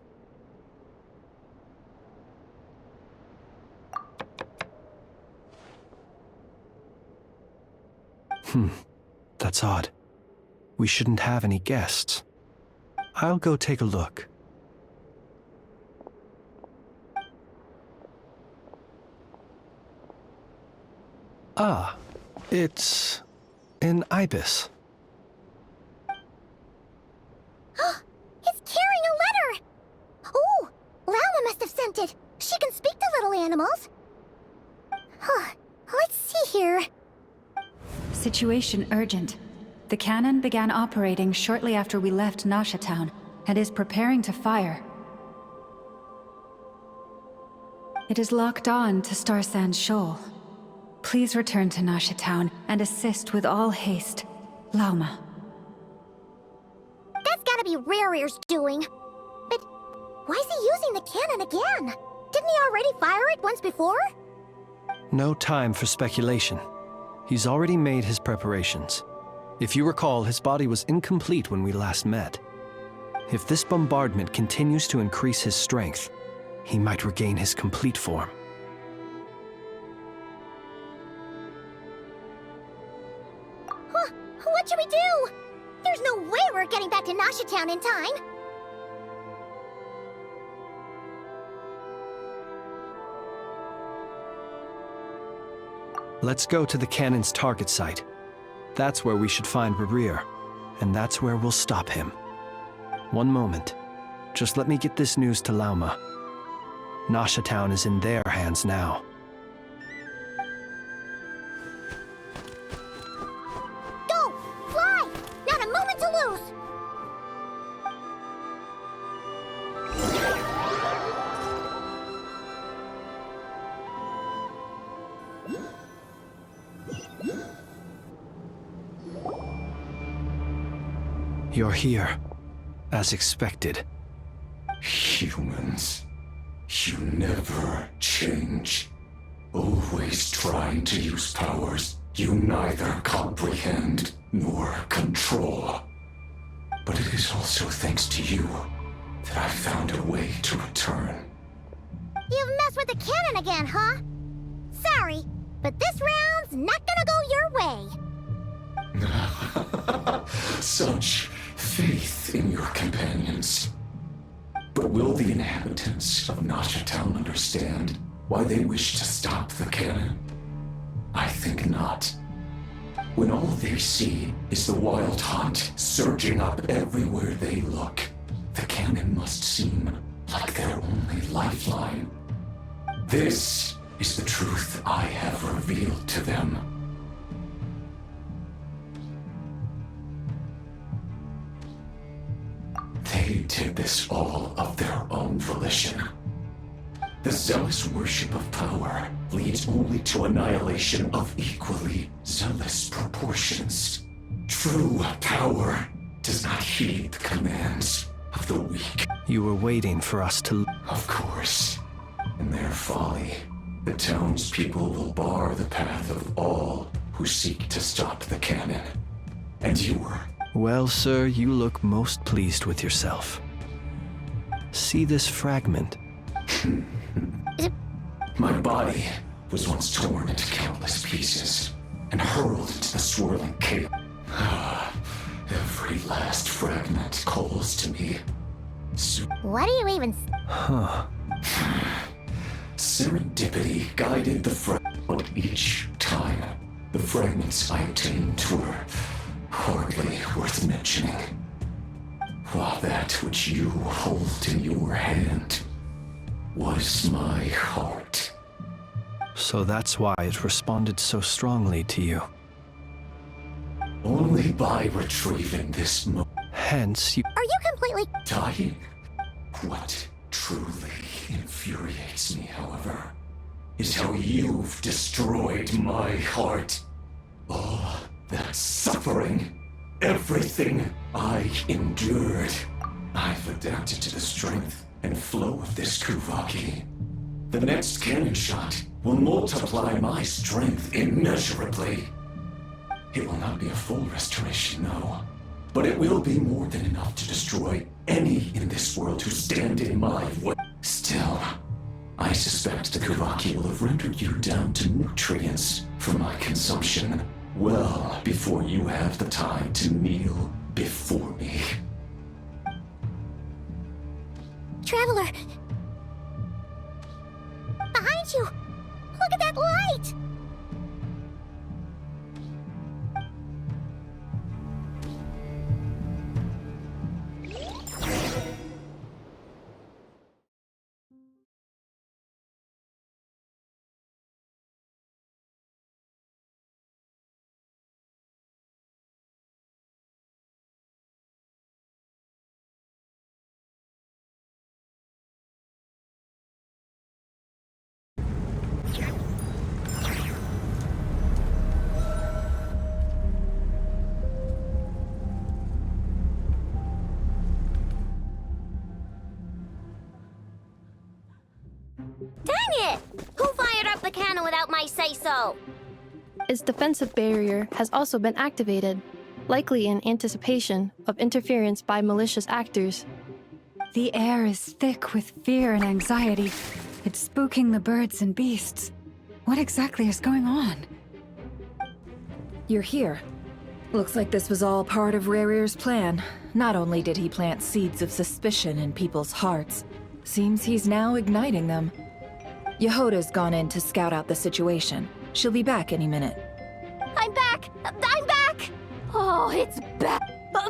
That's odd. We shouldn't have any guests. I'll go take a look. Ah, it's an ibis. It's carrying a letter! Oh, Lauma must have sent it. She can speak to little animals. Let's see here. Situation urgent. The cannon began operating shortly after we left Nasha Town and is preparing to fire. It is locked on to Star Sand Shoal. Please return to Nasha Town and assist with all haste. Lauma. That's gotta be Rerir's doing. But why is he using the cannon again? Didn't he already fire it once before? No time for speculation. He's already made his preparations. If you recall, his body was incomplete when we last met. If this bombardment continues to increase his strength, he might regain his complete form. What should we do? There's no way we're getting back to Nasha Town in time. Let's go to the cannon's target site. That's where we should find Rerir, and that's where we'll stop him. One moment. Just let me get this news to Lauma. Nasha Town is in their hands now. Go! Fly! Not a moment to lose! You're here, as expected. Humans, you never change. Always trying to use powers you neither comprehend nor control. But it is also thanks to you that I found a way to return. You've messed with the cannon again, huh? Sorry, but this round's not gonna go your way. Such faith in your companions. But will the inhabitants of Nasha Town understand why they wish to stop the cannon? I think not. When all they see is the Wild Hunt surging up everywhere they look, the cannon must seem like their only lifeline. This is the truth I have revealed to them. They did this all of their own volition. The zealous worship of power leads only to annihilation of equally zealous proportions. True power does not heed the commands of the weak. You were waiting for us to... Of course. In their folly, the townspeople will bar the path of all who seek to stop the cannon. And you were... Well, sir, you look most pleased with yourself. See this fragment? My body was once torn into countless pieces and hurled into the swirling chaos. Every last fragment calls to me. What do you even... Huh. Serendipity guided the fragment, but each time the fragments I obtained were hardly worth mentioning. While that which you hold in your hand was my heart. So that's why it responded so strongly to you. Only by retrieving this Hence, you... Are you completely... dying? What truly infuriates me, however, is how you've destroyed my heart. All that suffering, everything I endured, I've adapted to the strength and flow of this Kuvaki. The next cannon shot will multiply my strength immeasurably. It will not be a full restoration, no. But it will be more than enough to destroy any in this world who stand in my way. Still, I suspect the Kuvaki will have rendered you down to nutrients for my consumption well before you have the time to kneel before me. Traveler! Behind you! Look at that light! Dang it! Who fired up the cannon without my say-so? Its defensive barrier has also been activated, likely in anticipation of interference by malicious actors. The air is thick with fear and anxiety. It's spooking the birds and beasts. What exactly is going on? You're here. Looks like this was all part of Rarir's plan. Not only did he plant seeds of suspicion in people's hearts, seems he's now igniting them. Yehoda's gone in to scout out the situation. She'll be back any minute. I'm back! I'm back! Oh, it's bad.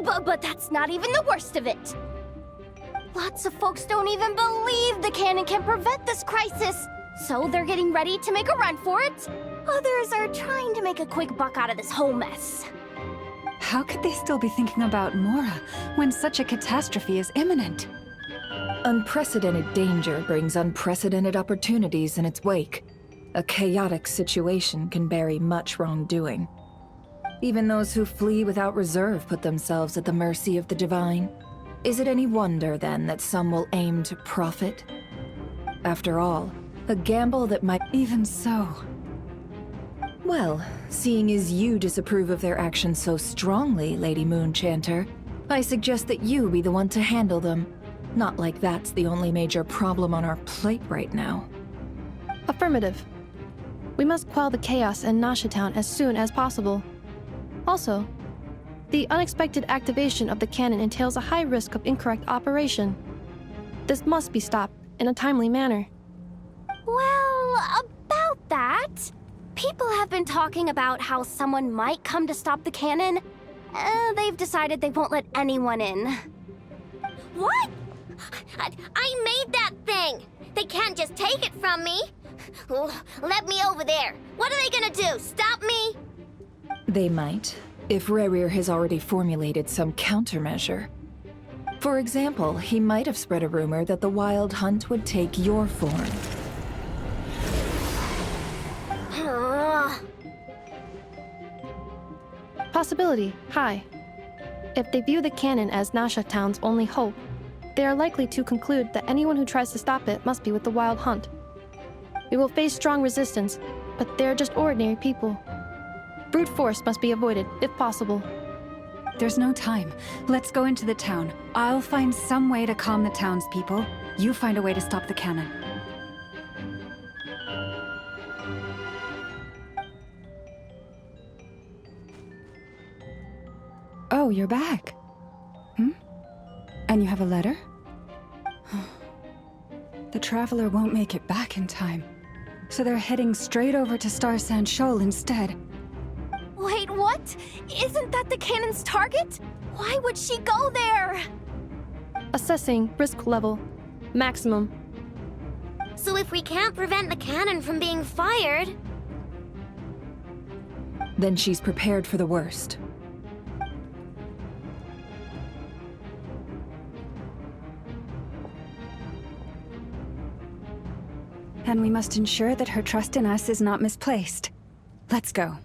But that's not even the worst of it. Lots of folks don't even believe the cannon can prevent this crisis. So they're getting ready to make a run for it. Others are trying to make a quick buck out of this whole mess. How could they still be thinking about Mora when such a catastrophe is imminent? Unprecedented danger brings unprecedented opportunities in its wake. A chaotic situation can bury much wrongdoing. Even those who flee without reserve put themselves at the mercy of the divine. Is it any wonder, then, that some will aim to profit? After all, a gamble that might... Even so. Well, seeing as you disapprove of their actions so strongly, Lady Moonchanter, I suggest that you be the one to handle them. Not like that's the only major problem on our plate right now. Affirmative. We must quell the chaos in Nasha Town as soon as possible. Also, the unexpected activation of the cannon entails a high risk of incorrect operation. This must be stopped in a timely manner. Well, about that... People have been talking about how someone might come to stop the cannon. They've decided they won't let anyone in. What? I made that thing! They can't just take it from me! Let me over there! What are they gonna do? Stop me? They might, if Rerir has already formulated some countermeasure. For example, he might have spread a rumor that the Wild Hunt would take your form. Possibility, high. If they view the cannon as Nasha Town's only hope, they are likely to conclude that anyone who tries to stop it must be with the Wild Hunt. We will face strong resistance, but they are just ordinary people. Brute force must be avoided, if possible. There's no time. Let's go into the town. I'll find some way to calm the townspeople. You find a way to stop the cannon. Oh, you're back. And you have a letter? The Traveler won't make it back in time. So they're heading straight over to Star Sand Shoal instead. Wait, what? Isn't that the cannon's target? Why would she go there? Assessing risk level. Maximum. So if we can't prevent the cannon from being fired... Then she's prepared for the worst. And we must ensure that her trust in us is not misplaced. Let's go.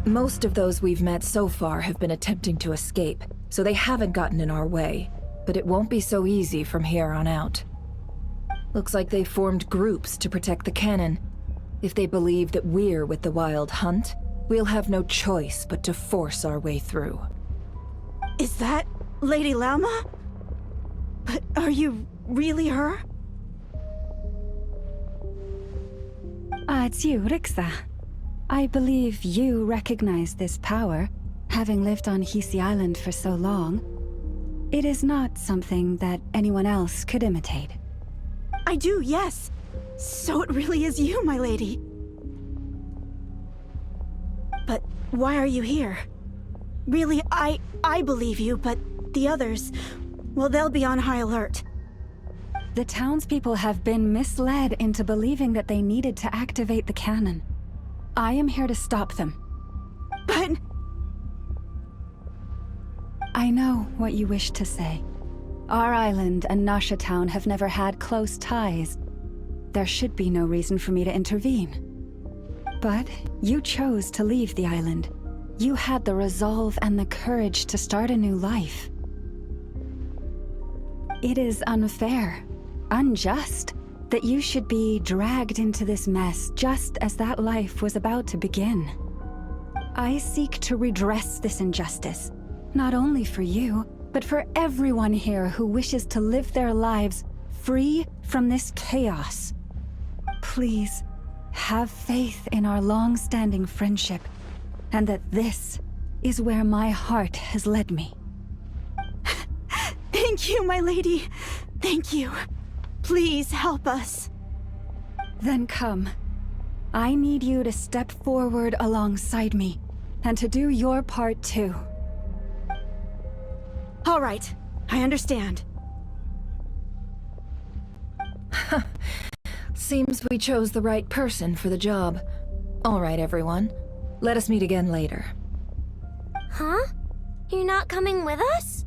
Most of those we've met so far have been attempting to escape, so they haven't gotten in our way. But it won't be so easy from here on out. Looks like they formed groups to protect the cannon. If they believe that we're with the Wild Hunt, we'll have no choice but to force our way through. Is that Lady Lauma? But are you really her? It's you, Rixa. I believe you recognize this power, having lived on Hisi Island for so long. It is not something that anyone else could imitate. I do, yes. So it really is you, my lady. But why are you here? Really, I believe you, but the others, well, they'll be on high alert. The townspeople have been misled into believing that they needed to activate the cannon. I am here to stop them. But... I know what you wish to say. Our island and Nasha Town have never had close ties. There should be no reason for me to intervene. But you chose to leave the island. You had the resolve and the courage to start a new life. It is unfair, unjust, that you should be dragged into this mess just as that life was about to begin. I seek to redress this injustice, not only for you, but for everyone here who wishes to live their lives free from this chaos. Please, have faith in our long-standing friendship, and that this is where my heart has led me. Thank you, my lady. Thank you. Please help us. Then come. I need you to step forward alongside me, and to do your part too. All right, I understand. Seems we chose the right person for the job. All right, everyone. Let us meet again later. Huh? You're not coming with us?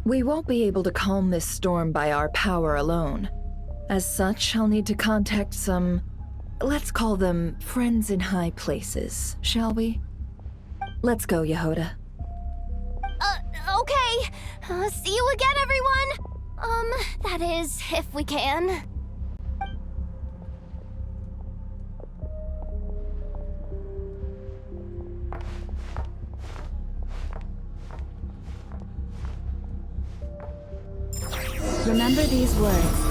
We won't be able to calm this storm by our power alone. As such, I'll need to contact some... let's call them friends in high places, shall we? Let's go, Yehoda. Okay. See you again, everyone! That is, if we can. Remember these words.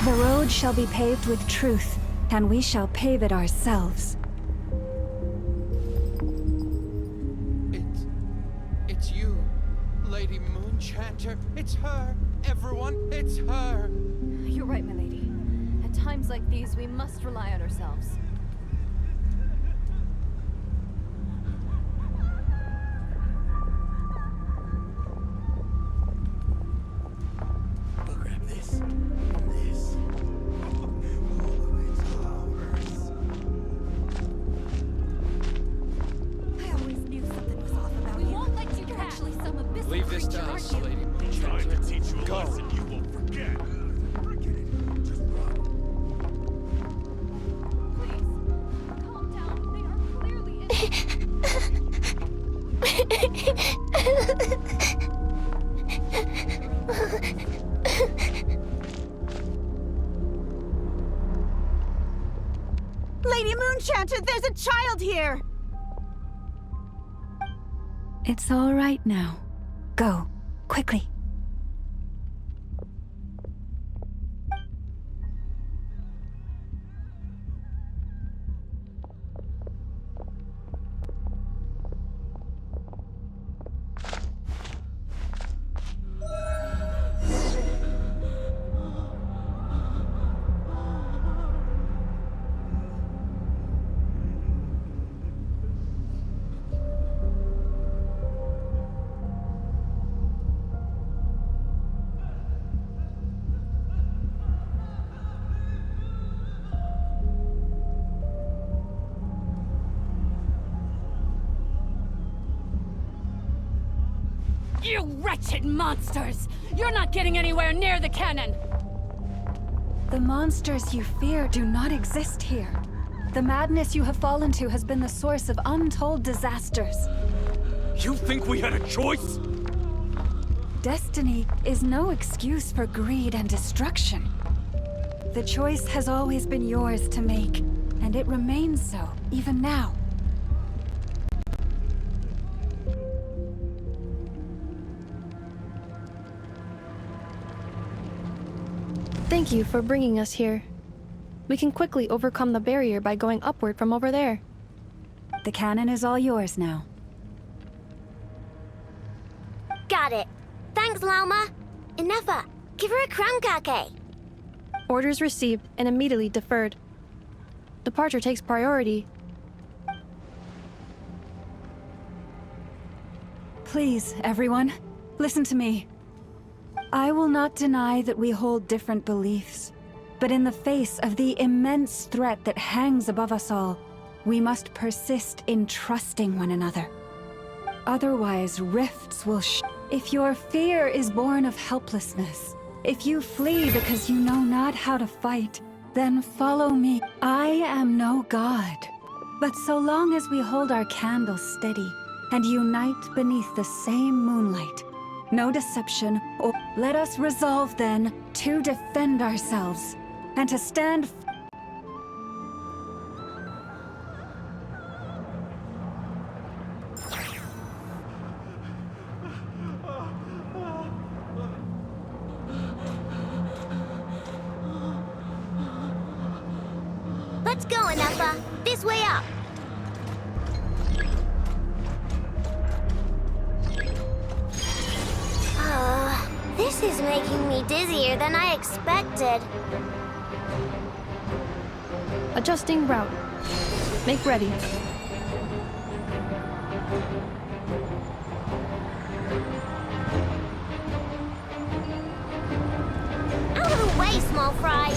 The road shall be paved with truth, and we shall pave it ourselves. It's you, Lady Moonchanter. It's her. Everyone, it's her. You're right, my lady. At times like these, we must rely on ourselves. Grab this. This. It's ours. I always knew something was off about you. We won't let you You're actually some abysmal Leave this to creature, us, aren't you? Lady Trying to Moonchanter. teach you a Go. lesson you won't forget. Forget it. Just run. Please, calm down. They are clearly Lady Moonchanter, there's a child here! It's all right now. Go, quickly. You wretched monsters! You're not getting anywhere near the cannon! The monsters you fear do not exist here. The madness you have fallen to has been the source of untold disasters. You think we had a choice? Destiny is no excuse for greed and destruction. The choice has always been yours to make, and it remains so, even now. Thank you for bringing us here. We can quickly overcome the barrier by going upward from over there. The cannon is all yours now. Got it. Thanks, Lauma. Inefa, give her a crown kake. Orders received and immediately deferred. Departure takes priority. Please, everyone, listen to me. I will not deny that we hold different beliefs, but in the face of the immense threat that hangs above us all, we must persist in trusting one another. Otherwise, rifts will If your fear is born of helplessness, if you flee because you know not how to fight, then follow me. I am no god, but so long as we hold our candles steady and unite beneath the same moonlight, no deception, or let us resolve then to defend ourselves and to stand. Let's go, Inefa. This way up. This is making me dizzier than I expected. Adjusting route. Make ready. Out of the way, small fry.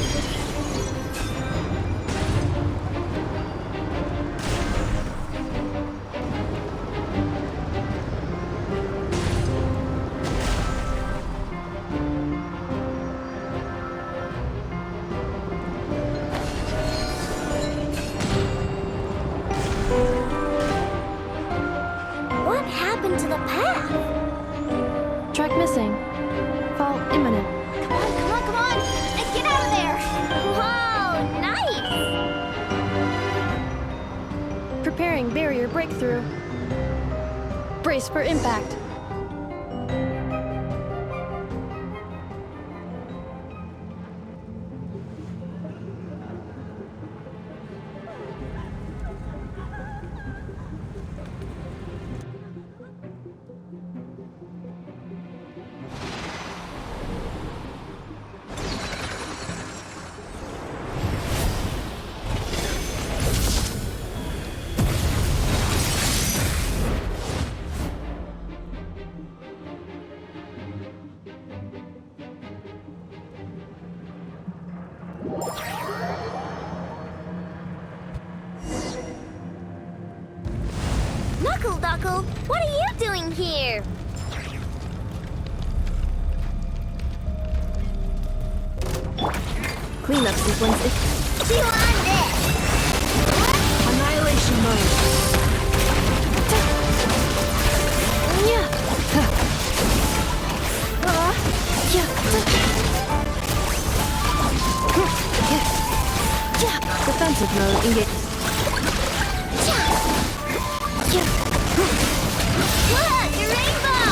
Sound barrier breakthrough. Brace for impact. Knuckle, what are you doing here? Cleanup sequence is... Do you want this? Annihilation mode. Defensive mode engaged. Look, a rainbow!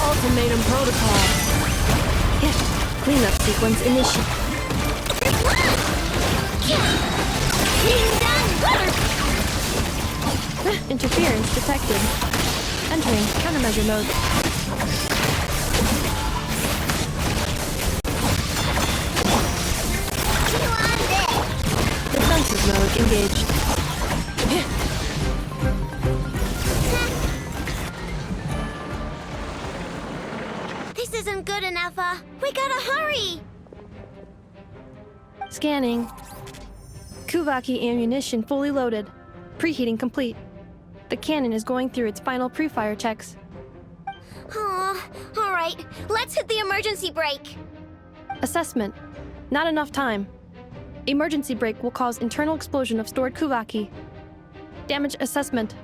Ultimatum protocol. Cleanup sequence initiated. Interference detected. Entering countermeasure mode. Defensive mode engaged. This isn't good enough, we gotta hurry! Scanning. Kuvaki ammunition fully loaded. Preheating complete. The cannon is going through its final pre-fire checks. Oh, alright, let's hit the emergency brake. Assessment. Not enough time. Emergency brake will cause internal explosion of stored Kuvaki. Damage assessment.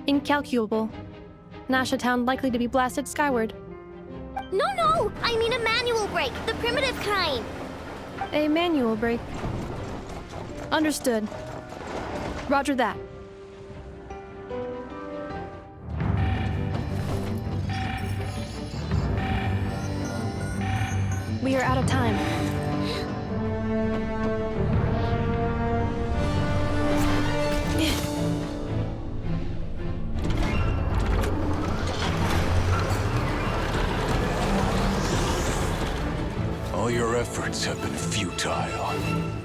Incalculable. Nasha Town likely to be blasted skyward. No, I mean a manual brake, the primitive kind. A manual brake. Understood. Roger that. We are out of time. All your efforts have been futile.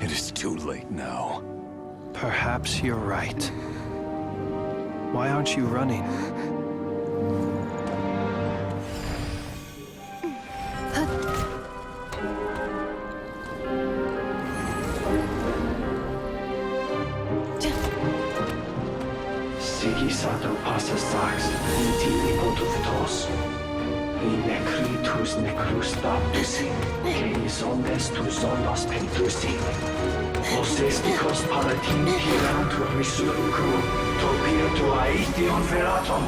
It is too late now. Perhaps you're right. Why aren't you running? Sigisato passa sax, intimi potuftos. In necritus necrus baptusi, cenis omnes tu zonos pentusi. Os esticos palatin piratur resurcu, topir tua ition feratum.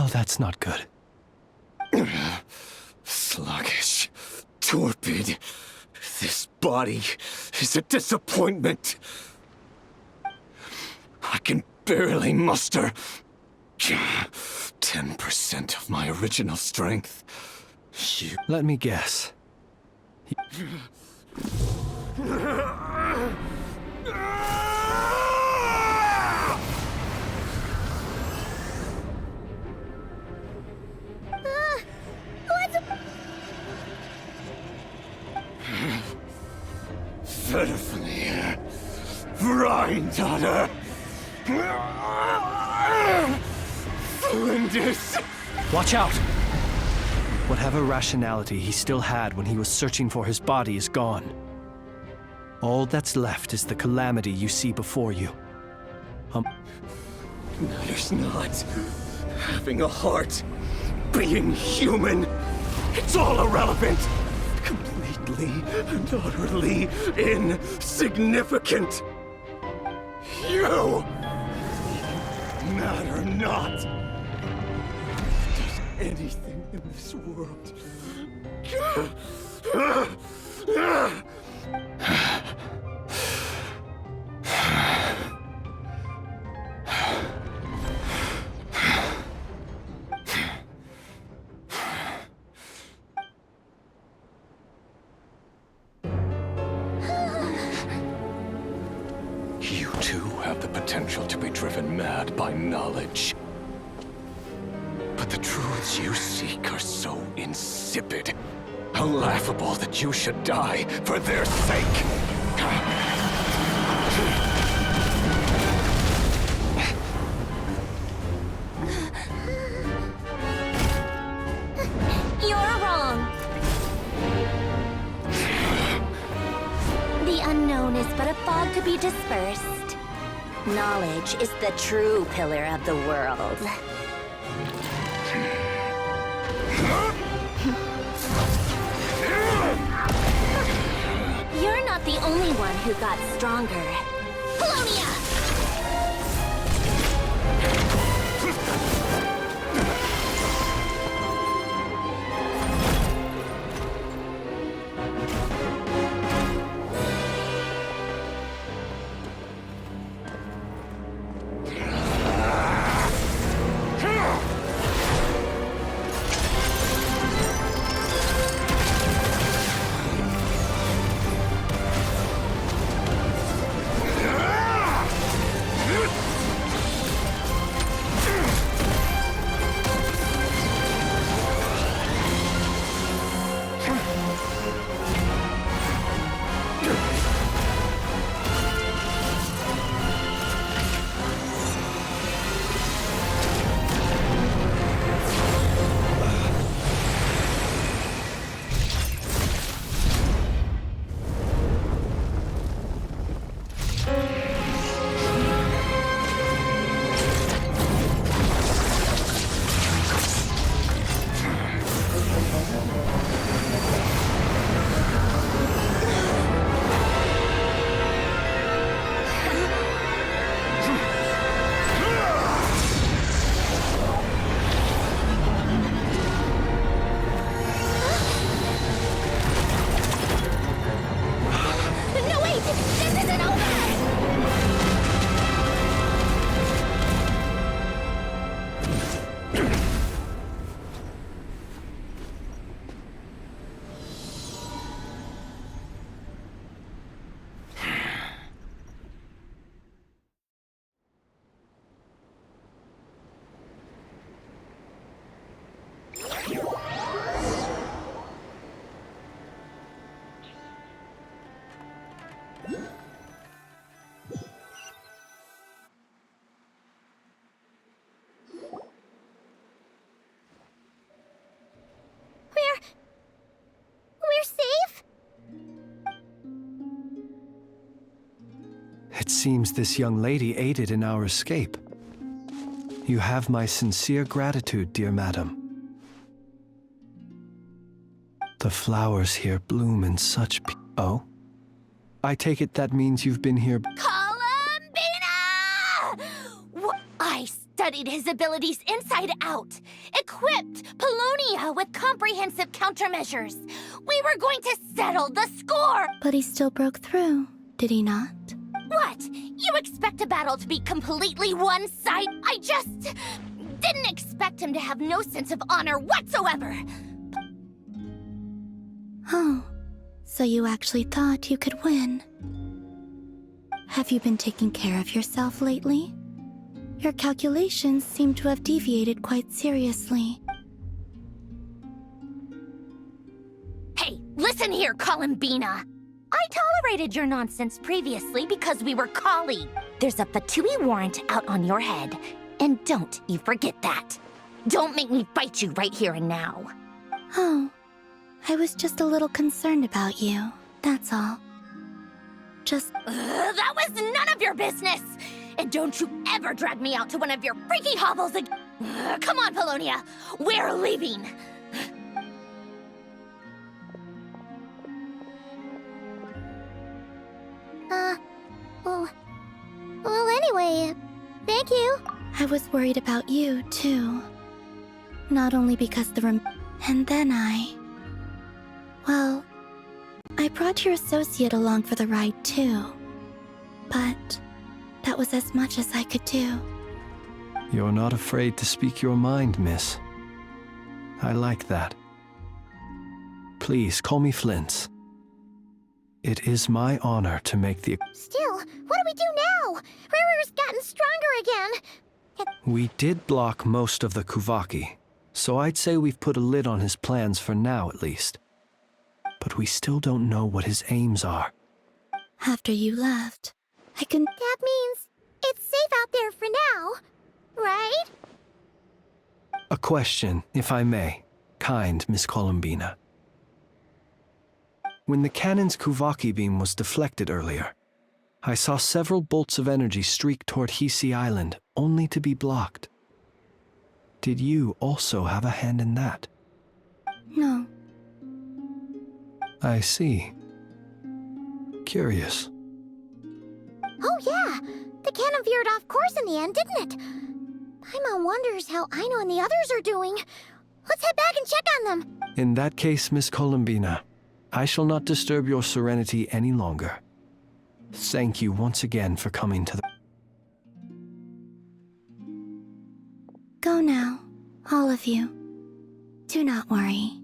Oh, that's not good. Sluggish, torpid. This body is a disappointment. I can barely muster 10% of my original strength. Let me guess. Verfnir, Vrindaughter, Flinders. Watch out! Whatever rationality he still had when he was searching for his body is gone. All that's left is the calamity you see before you. Matters not. Having a heart, being human, it's all irrelevant. Completely and utterly insignificant. You matter not. Does anything in this world. You too have the potential to be driven mad by knowledge. But the truths you seek are so insipid, how laughable that you should die for their sake. You're wrong. The unknown is but a fog to be dispersed. Knowledge is the true pillar of the world. You're not the only one who got stronger. Polonia! We're safe? It seems this young lady aided in our escape. You have my sincere gratitude, dear madam. The flowers here bloom in such Oh? I take it that means you've been here. Columbina! I studied his abilities inside out, equipped Polonia with comprehensive countermeasures. We were going to settle the score! But he still broke through, did he not? What? You expect a battle to be completely one-sided? I just didn't expect him to have no sense of honor whatsoever! Oh, so you actually thought you could win. Have you been taking care of yourself lately? Your calculations seem to have deviated quite seriously. Hey, listen here, Columbina! I tolerated your nonsense previously because we were colleagues. There's a Fatui warrant out on your head, and don't you forget that. Don't make me fight you right here and now. Oh, I was just a little concerned about you, that's all. That was none of your business! And don't you ever drag me out to one of your freaky hovels again! Come on, Polonia! We're leaving! Well, anyway, thank you. I was worried about you, too. Not only because and then well, I brought your associate along for the ride, too. But that was as much as I could do. You're not afraid to speak your mind, miss. I like that. Please, call me Flint's. It is my honor to make the... Still, what do we do now? Riri's gotten stronger again. We did block most of the Kuvaki, so I'd say we've put a lid on his plans for now, at least. But we still don't know what his aims are. After you left, That means it's safe out there for now, right? A question, if I may, kind Miss Columbina. When the cannon's Kuvaki beam was deflected earlier, I saw several bolts of energy streak toward Hisi Island, only to be blocked. Did you also have a hand in that? No. I see. Curious. Oh yeah, the cannon veered off course in the end, didn't it? Paimon wonders how Aino and the others are doing. Let's head back and check on them. In that case, Miss Columbina, I shall not disturb your serenity any longer. Thank you once again for coming to the... Go now, all of you. Do not worry.